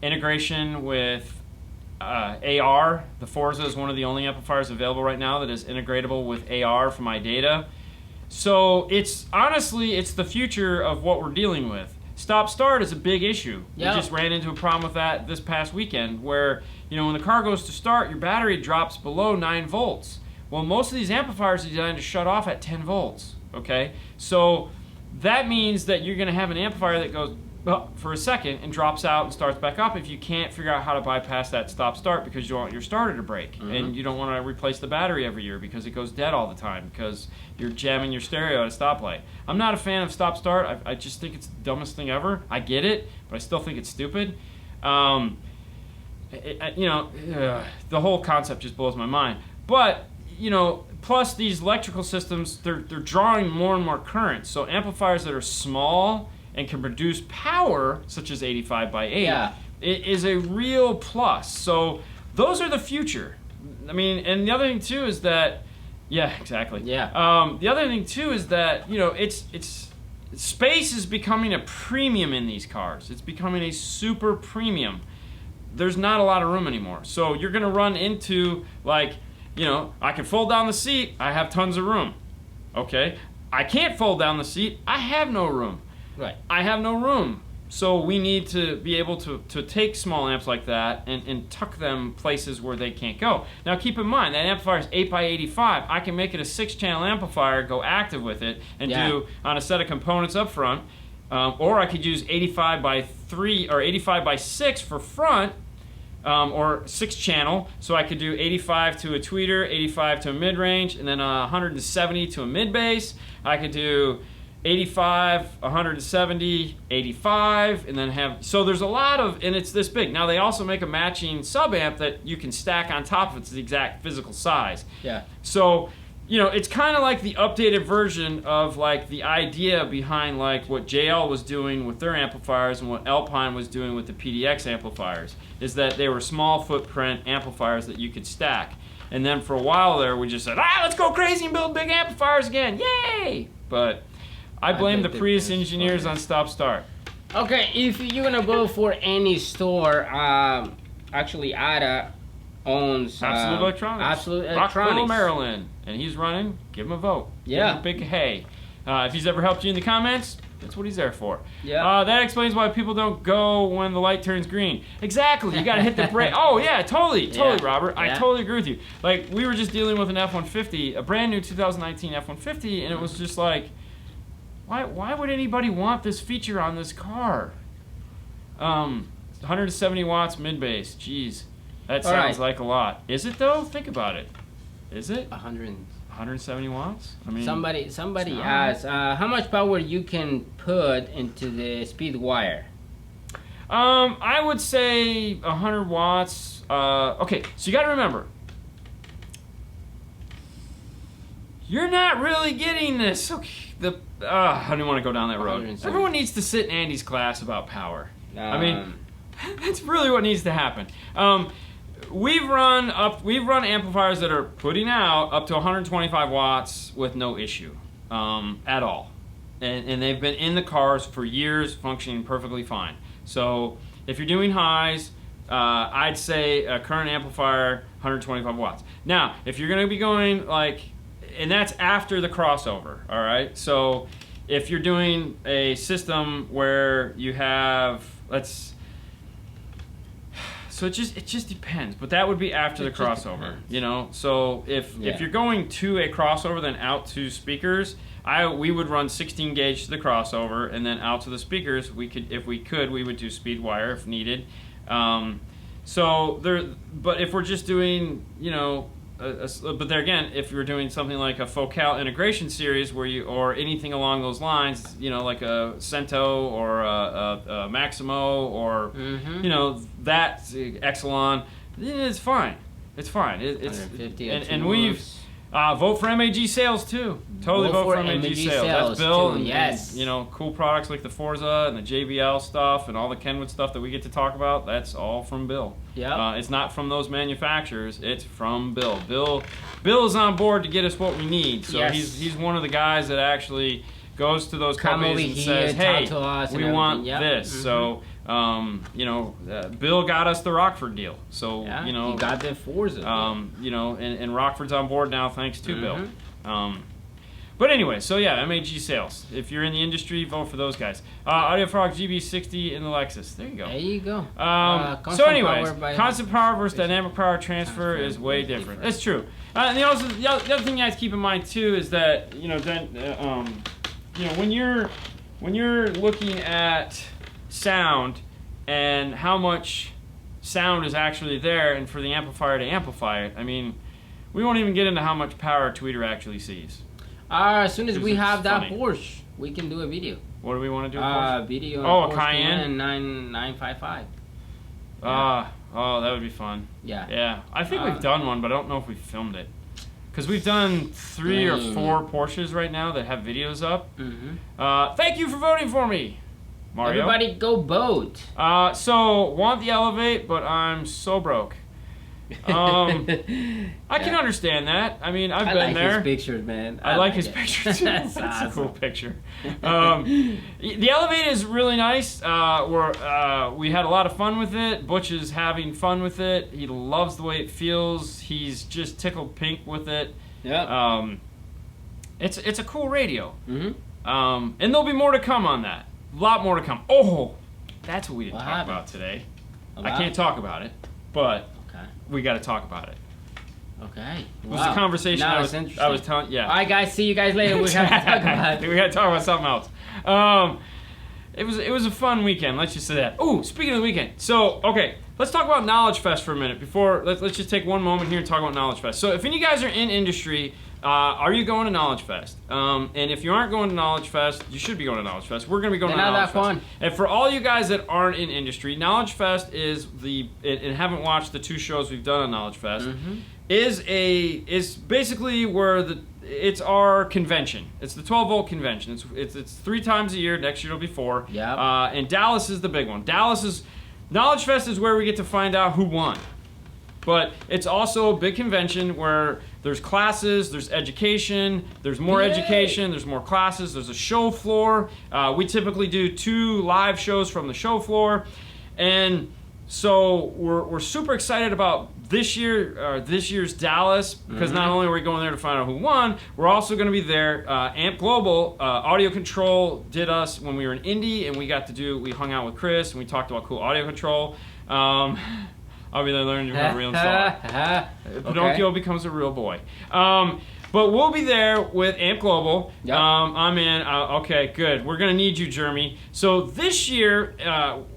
integration with AR. The Forza is one of the only amplifiers available right now that is integratable with AR from iData. So it's honestly, it's the future of what we're dealing with. Stop start is a big issue. We just ran into a problem with that this past weekend where, you know, when the car goes to start, your battery drops below 9 volts. Well, most of these amplifiers are designed to shut off at 10 volts, okay? So that means that you're gonna have an amplifier that goes for a second and drops out and starts back up if you can't figure out how to bypass that stop start because you want your starter to break and you don't want to replace the battery every year because it goes dead all the time because you're jamming your stereo at a stoplight. I'm not a fan of stop start. I just think it's the dumbest thing ever. I get it, but I still think it's stupid. The whole concept just blows my mind. But you know, plus these electrical systems, they're drawing more and more current. So amplifiers that are small and can produce power, such as 85 by 8, it is a real plus. So those are the future. I mean, and the other thing too is that, the other thing too is that, you know, it's space is becoming a premium in these cars. It's becoming a super premium. There's not a lot of room anymore. So you're gonna run into like, you know, I can fold down the seat, I have tons of room. Okay, I can't fold down the seat, I have no room. Right. I have no room. So we need to be able to take small amps like that and tuck them places where they can't go. Now keep in mind, that amplifier is 8x85. I can make it a 6-channel amplifier, go active with it, and do on a set of components up front. Or I could use 85x3 or 85x6 for front, or 6-channel. So I could do 85 to a tweeter, 85 to a mid-range, and then 170 to a mid-bass. I could do 85, 170, 85, and then have, so there's a lot of, and it's this big. Now they also make a matching sub-amp that you can stack on top of it to the exact physical size. Yeah. So, you know, it's kind of like the updated version of like the idea behind like what JL was doing with their amplifiers and what Alpine was doing with the PDX amplifiers, is that they were small footprint amplifiers that you could stack. And then for a while there, we just said, let's go crazy and build big amplifiers again, yay! But I blame the Prius engineers on stop-start. Okay, if you're gonna go for any store, actually Ada owns Absolute Electronics. Absolute Electronics. Rockville, Maryland. And he's running, give him a vote. Yeah. Give him a big hey. If he's ever helped you in the comments, that's what he's there for. Yeah. That explains why people don't go when the light turns green. Exactly, you gotta hit the brake. Oh yeah, totally, Robert. I totally agree with you. Like, we were just dealing with an F-150, a brand new 2019 F-150, and it was just like, why would anybody want this feature on this car? 170 watts mid-bass, jeez. That sounds like a lot. Is it though? Think about it. Is it? 170 watts? I mean, somebody asked how much power you can put into the speed wire. I would say 100 watts. Okay, so you got to remember, you're not really getting this. Okay, I don't want to go down that road. Everyone needs to sit in Andy's class about power. I mean, that's really what needs to happen. We've run amplifiers that are putting out up to 125 watts with no issue at all, and they've been in the cars for years, functioning perfectly fine. So if you're doing highs, I'd say a current amplifier 125 watts. Now, if you're going to be going like, and that's after the crossover, all right? So if you're doing a system where you have, so it just depends, but that would be after the crossover, you know? So if you're going to a crossover, then out to speakers, we would run 16 gauge to the crossover, and then out to the speakers, we would do speed wire if needed. But if we're just doing, you know, but there again, if you're doing something like a focal integration series or anything along those lines, you know, like a Cento or a Maximo or you know, that Exelon, it's fine. It's fine. It's 150 and we've vote for MAG sales too. Totally vote for MAG sales. That's Bill. Too, and, you know, cool products like the Forza and the JBL stuff and all the Kenwood stuff that we get to talk about. That's all from Bill. Yeah. It's not from those manufacturers. It's from Bill. Bill is on board to get us what we need. So he's one of the guys that actually goes to those companies and says, "Hey, we want this." So. You know, Bill got us the Rockford deal, so you know, he got the Forza. You know, and Rockford's on board now thanks to Bill. But anyway, so yeah, MAG sales. If you're in the industry, vote for those guys. Audio Frog GB60 in the Lexus. There you go. There you go. So anyways, constant power versus dynamic power transfer is way different. That's true. And the other thing you have to keep in mind too is that, you know, you know, when you're looking at sound and how much sound is actually there, and for the amplifier to amplify it, I mean, we won't even get into how much power a tweeter actually sees. As soon as we have that Porsche, we can do a video. What do we want to do? A video. Oh, a Cayenne 955. Oh, that would be fun. Yeah. Yeah, I think we've done one, but I don't know if we filmed it. Because we've done 3 or 4 Porsches right now that have videos up. Thank you for voting for me, Mario. Everybody go vote. So, want the Elevate, but I'm so broke. I can understand that. I mean, I've been there. I like his pictures, man. I like his picture too. That's awesome. A cool picture. The Elevate is really nice. We had a lot of fun with it. Butch is having fun with it. He loves the way it feels. He's just tickled pink with it. Yeah. It's a cool radio. And there'll be more to come on that. A lot more to come. Oh, That's what we didn't What talk happened? about today. About? I can't talk about it, but Okay. we got to talk about it. Okay. It was a conversation Now I it's was interesting. telling. Yeah. All right, guys. See you guys later. We have to talk about it. We got to talk about something else. It was a fun weekend. Let's just say that. Oh, speaking of the weekend, so okay, let's talk about Knowledge Fest for a minute. Before let's just take one moment here and talk about Knowledge Fest. So if any of you guys are in industry, are you going to Knowledge Fest? And if you aren't going to Knowledge Fest, you should be going to Knowledge Fest. We're going to be going to They're not Knowledge that Fest. fun. And for all you guys that aren't in industry, Knowledge Fest is and haven't watched the 2 shows we've done on Knowledge Fest. Is basically where it's our convention. It's the 12-volt convention. It's 3 times a year. Next year it'll be 4. Yeah. And Dallas is the big one. Knowledge Fest is where we get to find out who won. But it's also a big convention where there's classes, there's education, there's more education, there's more classes, there's a show floor. We typically do 2 live shows from the show floor. And so we're super excited about this year's Dallas, because not only are we going there to find out who won, we're also going to be there. Amp Global Audio Control did us when we were in Indy, and we hung out with Chris and we talked about cool audio control. I'll be there learning to reinstall it. Pinocchio becomes a real boy. But we'll be there with Amp Global. Yep. I'm in. Okay, good. We're going to need you, Jeremy. So this year,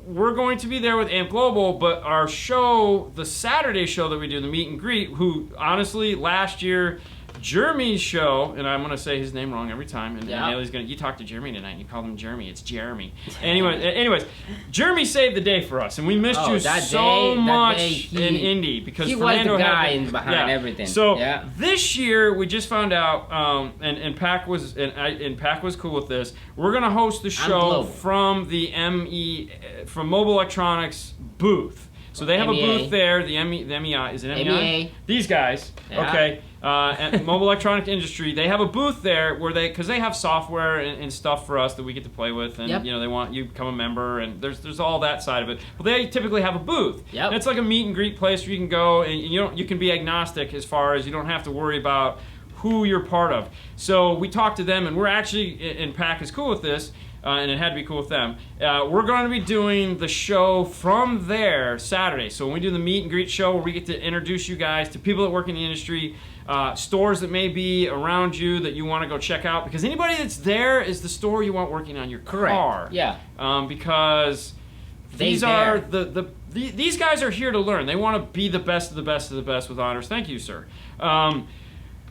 we're going to be there with Amp Global, but our show, the Saturday show that we do, the meet and greet, who honestly, last year, Jeremy's show, and I'm going to say his name wrong every time, and Ailey's going to, you talked to Jeremy tonight, and you called him Jeremy. It's Jeremy. Anyways, Jeremy saved the day for us, and we missed you so much in Indy, because he Fernando was the guy behind everything. So this year, we just found out, and Pac was cool with this, we're going to host the show from the from Mobile Electronics booth. So they have a booth there, the MEI, is it MEI? MEA. These guys, okay. At Mobile Electronic Industry, they have a booth there where because they have software and stuff for us that we get to play with, and they want you to become a member, and there's all that side of it. But they typically have a booth. Yep. And it's like a meet and greet place where you can go, and you can be agnostic as far as you don't have to worry about who you're part of. So we talked to them, and we're actually, and Pac is cool with this, and it had to be cool with them. We're going to be doing the show from there Saturday. So when we do the meet and greet show, where we get to introduce you guys to people that work in the industry, stores that may be around you that you want to go check out, because anybody that's there is the store you want working on your car. Yeah. Because these these guys are here to learn. They want to be the best of the best of the best with honors. Thank you, sir.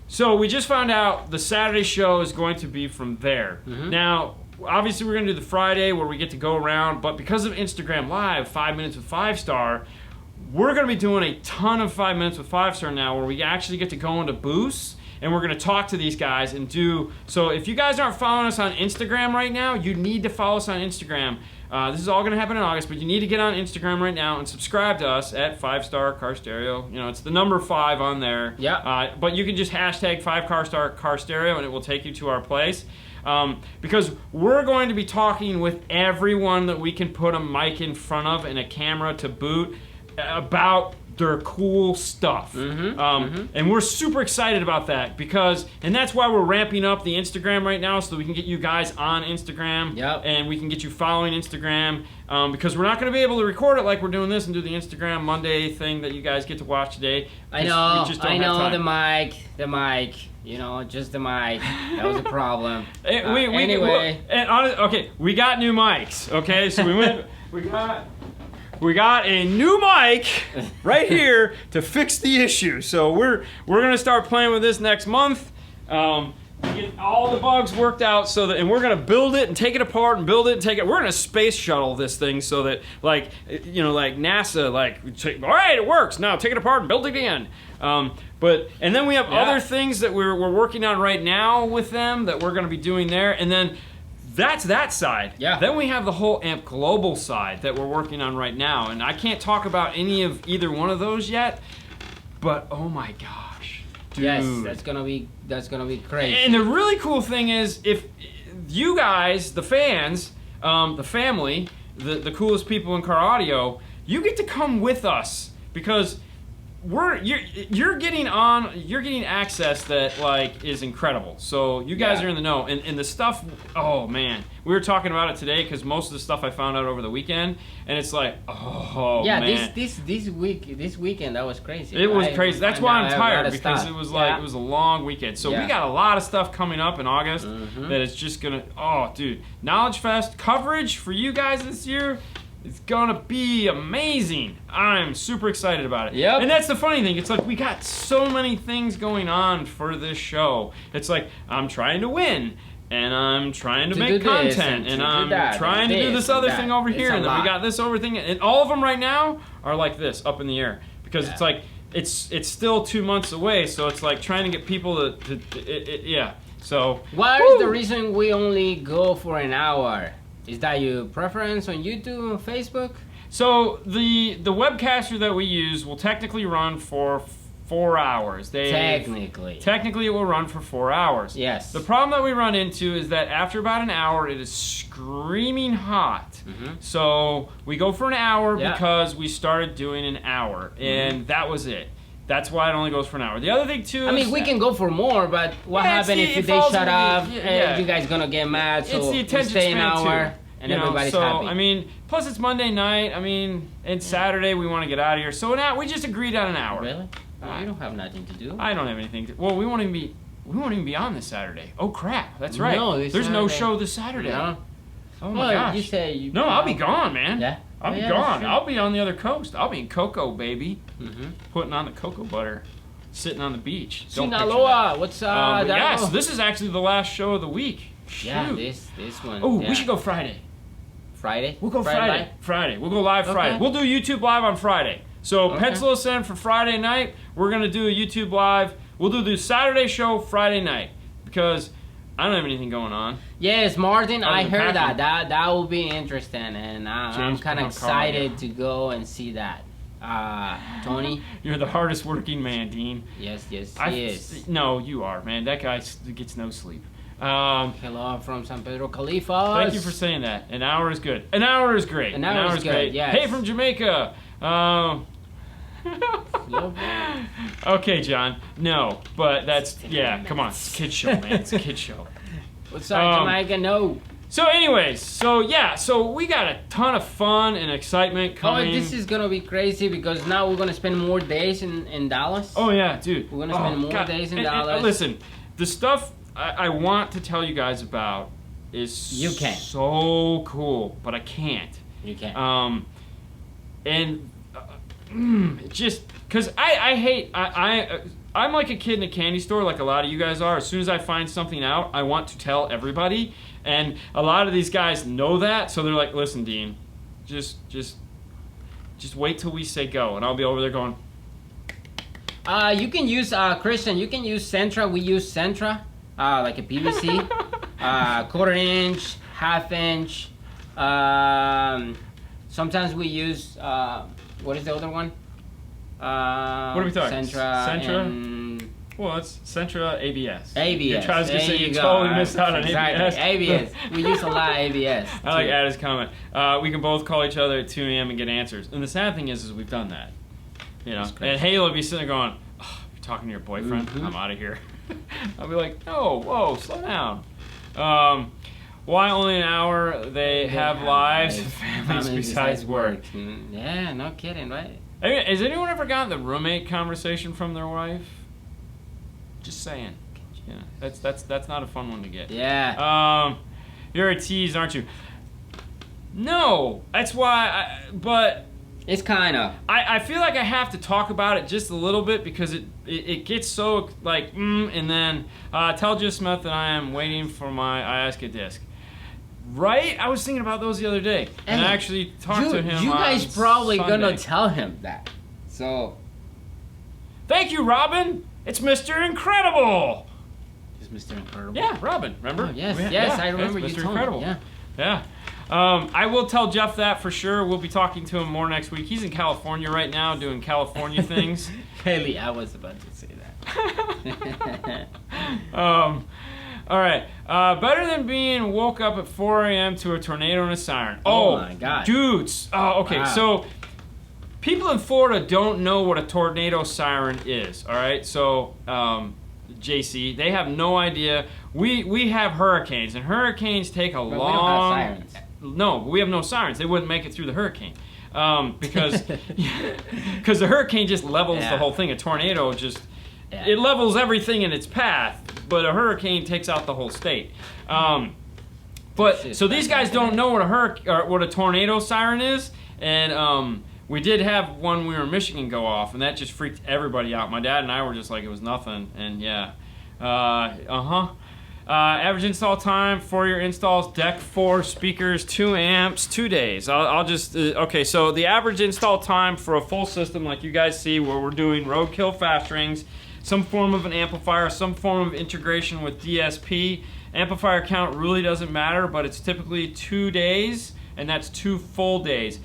So we just found out the Saturday show is going to be from there. Now, obviously, we're going to do the Friday where we get to go around, but because of Instagram Live, 5 Minutes with 5-Star, we're going to be doing a ton of 5 Minutes with 5-Star now, where we actually get to go into booths, and we're going to talk to these guys and do. So if you guys aren't following us on Instagram right now, you need to follow us on Instagram. This is all going to happen in August, but you need to get on Instagram right now and subscribe to us at 5-Star Car Stereo. It's the number 5 on there. Yeah. But you can just hashtag 5 Car Stereo, and it will take you to our place. Because we're going to be talking with everyone that we can put a mic in front of and a camera to boot about their cool stuff. And we're super excited about that, and that's why we're ramping up the Instagram right now, so that we can get you guys on Instagram. And we can get you following Instagram, because we're not going to be able to record it like we're doing this and do the Instagram Monday thing that you guys get to watch today. I know the mic, just the mic. That was a problem. Anyway. We got new mics, okay? So we got a new mic right here to fix the issue. So we're gonna start playing with this next month. Get all the bugs worked out, and we're gonna build it and take it apart and build it and take it. We're gonna space shuttle this thing so that, like NASA, all right, it works. Now take it apart and build it again. And then we have other things that we're working on right now with them that we're gonna be doing there, and then. That's that side. Then we have the whole Amp Global side that we're working on right now, and I can't talk about either one of those yet. But oh my gosh, dude! Yes, that's gonna be crazy. And the really cool thing is, if you guys, the fans, the family, the coolest people in car audio, you get to come with us, because you're getting access that like is incredible. So you guys are in the know, and the stuff. Oh man, we were talking about it today because most of the stuff I found out over the weekend, and it's like, man. this weekend that was crazy. It was crazy. That's why I'm tired, because it was like it was a long weekend. So we got a lot of stuff coming up in August that is just gonna. Oh, dude, Knowledge Fest coverage for you guys this year. It's gonna be amazing. I'm super excited about it. Yep. And that's the funny thing. It's like we got so many things going on for this show. It's like I'm trying to win, and I'm trying to make content, and I'm trying to do this other thing over here, and then we got this over thing, and all of them right now are like this, up in the air, because it's like it's still 2 months away, so it's like trying to get people to So what is the reason we only go for an hour? Is that your preference on YouTube and Facebook? So the webcaster that we use will technically run for 4 hours. Technically it will run for 4 hours. Yes. The problem that we run into is that after about an hour it is screaming hot. So we go for an hour because we started doing an hour, and that was it. That's why it only goes for an hour. The other thing too is, I mean, we can go for more, but what happens if they shut off? You guys gonna get mad, so it's the attention stay an span hour, too. and everybody's happy. I mean, plus it's Monday night. I mean, and Saturday we want to get out of here. So now we just agreed on an hour. Really? You don't have nothing to do. I don't have anything to. Well, we won't even be on this Saturday. Oh crap! That's right. No, there's no show this Saturday. No. Oh my gosh! You say you. No, I'll be gone, man. Yeah. I'll be gone. I'll be on the other coast. I'll be in Cocoa, baby. Putting on the cocoa butter, sitting on the beach. Sinaloa, what's up? Yeah, so this is actually the last show of the week. Shoot. Yeah, this one. Oh, we should go Friday. Friday? We'll go Friday. Friday. We'll go live Friday. We'll do YouTube live on Friday. So pencil us in for Friday night. We're gonna do a YouTube live. We'll do the Saturday show Friday night because I don't have anything going on. Yes, Martin, I heard that. That will be interesting, and I'm kind of excited to go and see that. Tony? You're the hardest working man, Dean. Yes, he is. No, you are, man. That guy gets no sleep. Hello from San Pedro Califas. Thank you for saying that. An hour is good. An hour is great. An hour is great, yes. Hey, from Jamaica. Okay, John. No, but that's come on. It's a kid show, man. It's a kid show. What's up, Jamaica? No. So, anyways, so we got a ton of fun and excitement coming. Oh, this is gonna be crazy because now we're gonna spend more days in Dallas. Oh yeah, dude. We're gonna spend more days in Dallas. And listen, the stuff I want to tell you guys about is so cool, but I can't. You can't. Just because I'm like a kid in a candy store, like a lot of you guys are. As soon as I find something out, I want to tell everybody, and a lot of these guys know that, so they're like, "Listen, Dean, just wait till we say go," and I'll be over there going. You can use Christian. You can use Centra. We use Centra, like a PVC, 1/4 inch, 1/2 inch. Sometimes we use. What is the other one? What are we talking? Centra. Well, it's Centra ABS. ABS. I was going to say you totally missed out on ABS. ABS. We use a lot of ABS. I like Ada's comment. We can both call each other at 2 a.m. and get answers. And the sad thing is we've done that. You know, and Haley will be sitting there going, "Oh, you're talking to your boyfriend? I'm out of here." I'll be like, "No, whoa, slow down." Why only an hour? They have lives and families besides work. Yeah, no kidding, right? Has anyone ever gotten the roommate conversation from their wife? Just saying. Yeah, that's not a fun one to get. Yeah. You're a tease, aren't you? No, that's why. But it's kind of. I feel like I have to talk about it just a little bit because it gets so like and then tell Jill Smith that I am waiting for my Ayahuasca disc. Right? I was thinking about those the other day, and I actually talked to him. You guys on probably Sunday. gonna tell him that. So. Thank you, Robin. It's Mr. Incredible. Is Mr. Incredible? Yeah, Robin. Remember? Oh, yes, I remember you Mr. told Incredible. me. Yeah. I will tell Jeff that for sure. We'll be talking to him more next week. He's in California right now doing California things. Haley, I was about to say that. All right. Better than being woke up at 4 a.m. to a tornado and a siren. Oh my God. Dudes. Oh, okay. Wow. So people in Florida don't know what a tornado siren is. All right, so JC, they have no idea. We have hurricanes, and hurricanes take a long. We don't have sirens. No, we have no sirens. They wouldn't make it through the hurricane. Because the hurricane just levels the whole thing. A tornado just it levels everything in its path, but a hurricane takes out the whole state. But so these guys don't know what a tornado siren is, and we did have one when we were in Michigan go off, and that just freaked everybody out. My dad and I were just like it was nothing, and average install time for your installs: deck 4 speakers, 2 amps, 2 days. I'll just okay. So the average install time for a full system, like you guys see, where we're doing roadkill fast rings, some form of an amplifier, some form of integration with DSP. Amplifier count really doesn't matter, but it's typically 2 days, and that's 2 full days.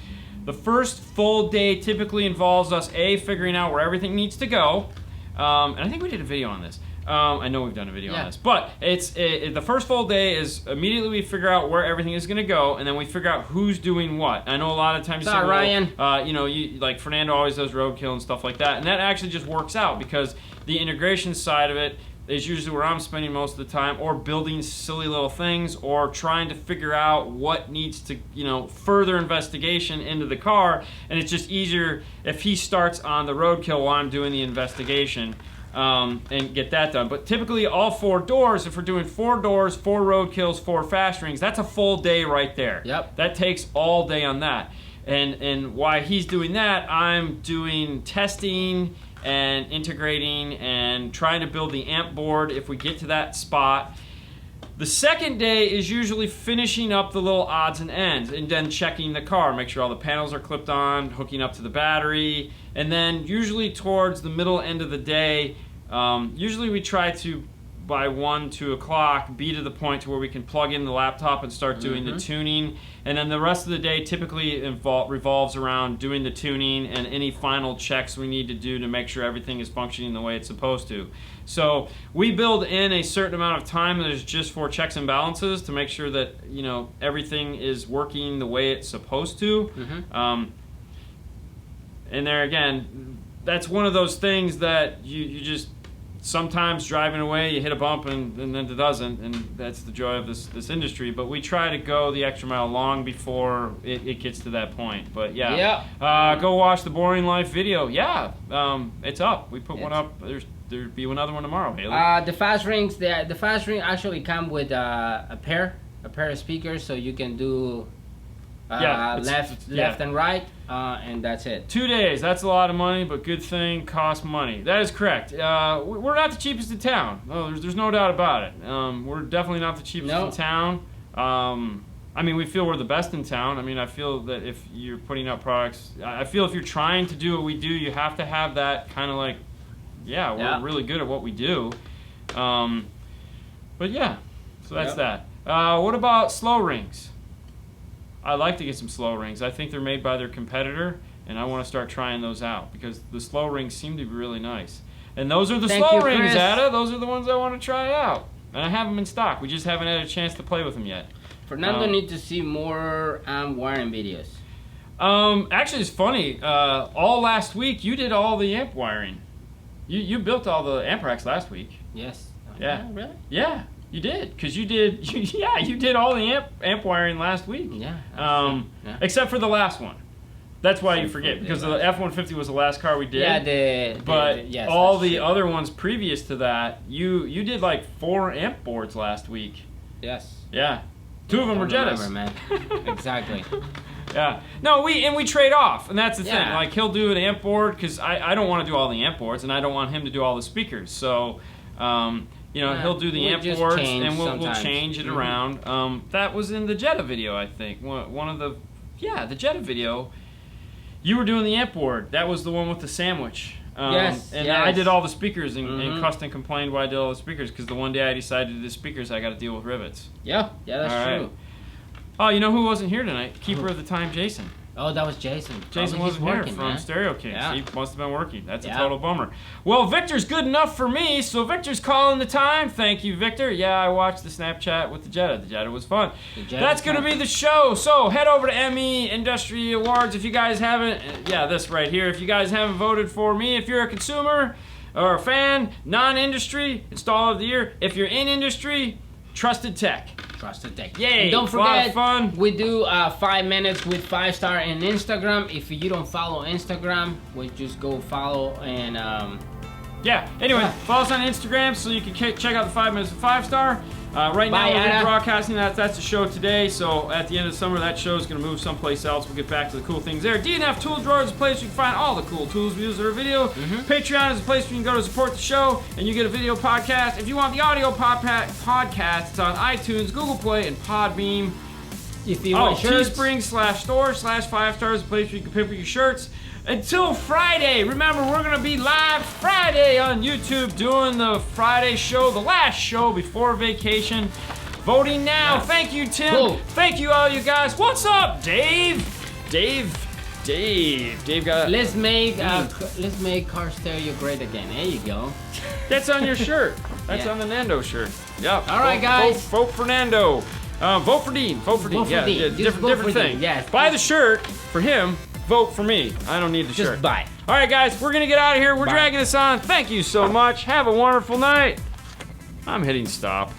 The first full day typically involves us figuring out where everything needs to go, and I think we did a video on this. I know we've done a video on this, but it's the first full day is immediately we figure out where everything is going to go, and then we figure out who's doing what. I know a lot of times you say, Ryan. like Fernando always does roadkill and stuff like that, and that actually just works out because the integration side of it is usually where I'm spending most of the time, or building silly little things, or trying to figure out what needs to, further investigation into the car, and it's just easier if he starts on the roadkill while I'm doing the investigation. And get that done. But typically all 4 doors, if we're doing 4 doors, 4 roadkills, 4 fast rings, that's a full day right there. Yep. That takes all day on that. And why he's doing that, I'm doing testing and integrating and trying to build the amp board if we get to that spot. The second day is usually finishing up the little odds and ends and then checking the car, make sure all the panels are clipped on, hooking up to the battery, and then usually towards the middle end of the day, usually we try to, by 1, 2 o'clock, be to the point to where we can plug in the laptop and start doing the tuning. And then the rest of the day typically revolves around doing the tuning and any final checks we need to do to make sure everything is functioning the way it's supposed to. So we build in a certain amount of time that is just for checks and balances to make sure that everything is working the way it's supposed to. And there again, that's one of those things that you just sometimes driving away you hit a bump and then it doesn't, and that's the joy of this industry. But we try to go the extra mile long before it gets to that point. But go watch the Boring Life video. It's up. We put one up. There'll be another one tomorrow, Haley. The fast rings, the fast ring actually come with a pair of speakers, so you can do left and right, and that's it. 2 days, that's a lot of money, but good thing costs money. That is correct. We're not the cheapest in town. No, there's no doubt about it. We're definitely not the cheapest in town. I mean, we feel we're the best in town. I mean, I feel that if you're putting out products, I feel if you're trying to do what we do, you have to have that kind of like, we're really good at what we do. But yeah, so that's that. What about slow rings? I like to get some slow rings. I think they're made by their competitor, and I want to start trying those out because the slow rings seem to be really nice. And those are the slow rings, Ada. Those are the ones I want to try out. And I have them in stock. We just haven't had a chance to play with them yet. Fernando needs to see more wiring videos. Actually, it's funny. All last week, you did all the amp wiring. You built all the amp racks last week. Yes. Yeah. Really? Yeah. You did, because you did all the amp wiring last week. Yeah. Except for the last one. That's why you forget, because the F-150 was the last car we did. Yeah, all the other ones previous to that, you did like 4 amp boards last week. Yes. Yeah. 2 of them were Jettas. Man. Exactly. Yeah. No, we trade off, and that's the thing. Like, he'll do an amp board, because I don't want to do all the amp boards, and I don't want him to do all the speakers. So, he'll do the amp boards, and we'll change it around. That was in the Jetta video, I think. One of the Jetta video. You were doing the amp board. That was the one with the sandwich. I did all the speakers and cussed and complained why I did all the speakers, because the one day I decided to do speakers, I got to deal with rivets. Yeah, that's true. Oh, you know who wasn't here tonight? Keeper of the time, Jason. Oh, that was Jason. Jason Probably he's wasn't here working, from man. Stereo Kings. Yeah. He must have been working. That's a Yeah. total bummer. Well, Victor's good enough for me, so Victor's calling the time. Thank you, Victor. Yeah, I watched the Snapchat with the Jetta. The Jetta was fun. That's going to be the show. So head over to ME Industry Awards if you guys haven't. Yeah, this right here. If you guys haven't voted for me, if you're a consumer or a fan, non-industry, installer of the year. If you're in industry, Trusted Tech. Trusted Tech. Yay! And don't a lot of forget, fun. we do 5 minutes with 5-star in Instagram. If you don't follow Instagram, we just go follow and Yeah. Anyway, Yeah. follow us on Instagram so you can check out the 5 minutes of 5-star. Right Bye, now we're Anna. broadcasting that's the show today. So at the end of the summer, that show is going to move someplace else. We'll get back to the cool things there. DNF Tool Drawer is a place where you can find all the cool tools we use in our video. Patreon is a place where you can go to support the show and you get a video podcast. If you want the audio podcast, it's on iTunes, Google Play, and Podbeam. if you want shirts, Teespring/store/5stars is a place where you can pick up your shirts. Until Friday, remember we're going to be live Friday on YouTube doing the Friday show, the last show before vacation. Voting now. Yeah. Thank you, Tim. Cool. Thank you, all you guys. What's up, Dave? Dave got. let's make car stereo great again. There you go. That's on your shirt. That's Yeah. on the Nando shirt. Yep. All right, guys. Vote Fernando. Vote for Dean. Vote for Dean. Vote for Yeah, Dean. yeah, Just different vote for Dean. thing. Yes. Buy the shirt for him. Vote for me. I don't need the Just shirt. buy. All right, guys, we're gonna get out of here. We're Bye. dragging this on. Thank you so much. Have a wonderful night. I'm hitting stop.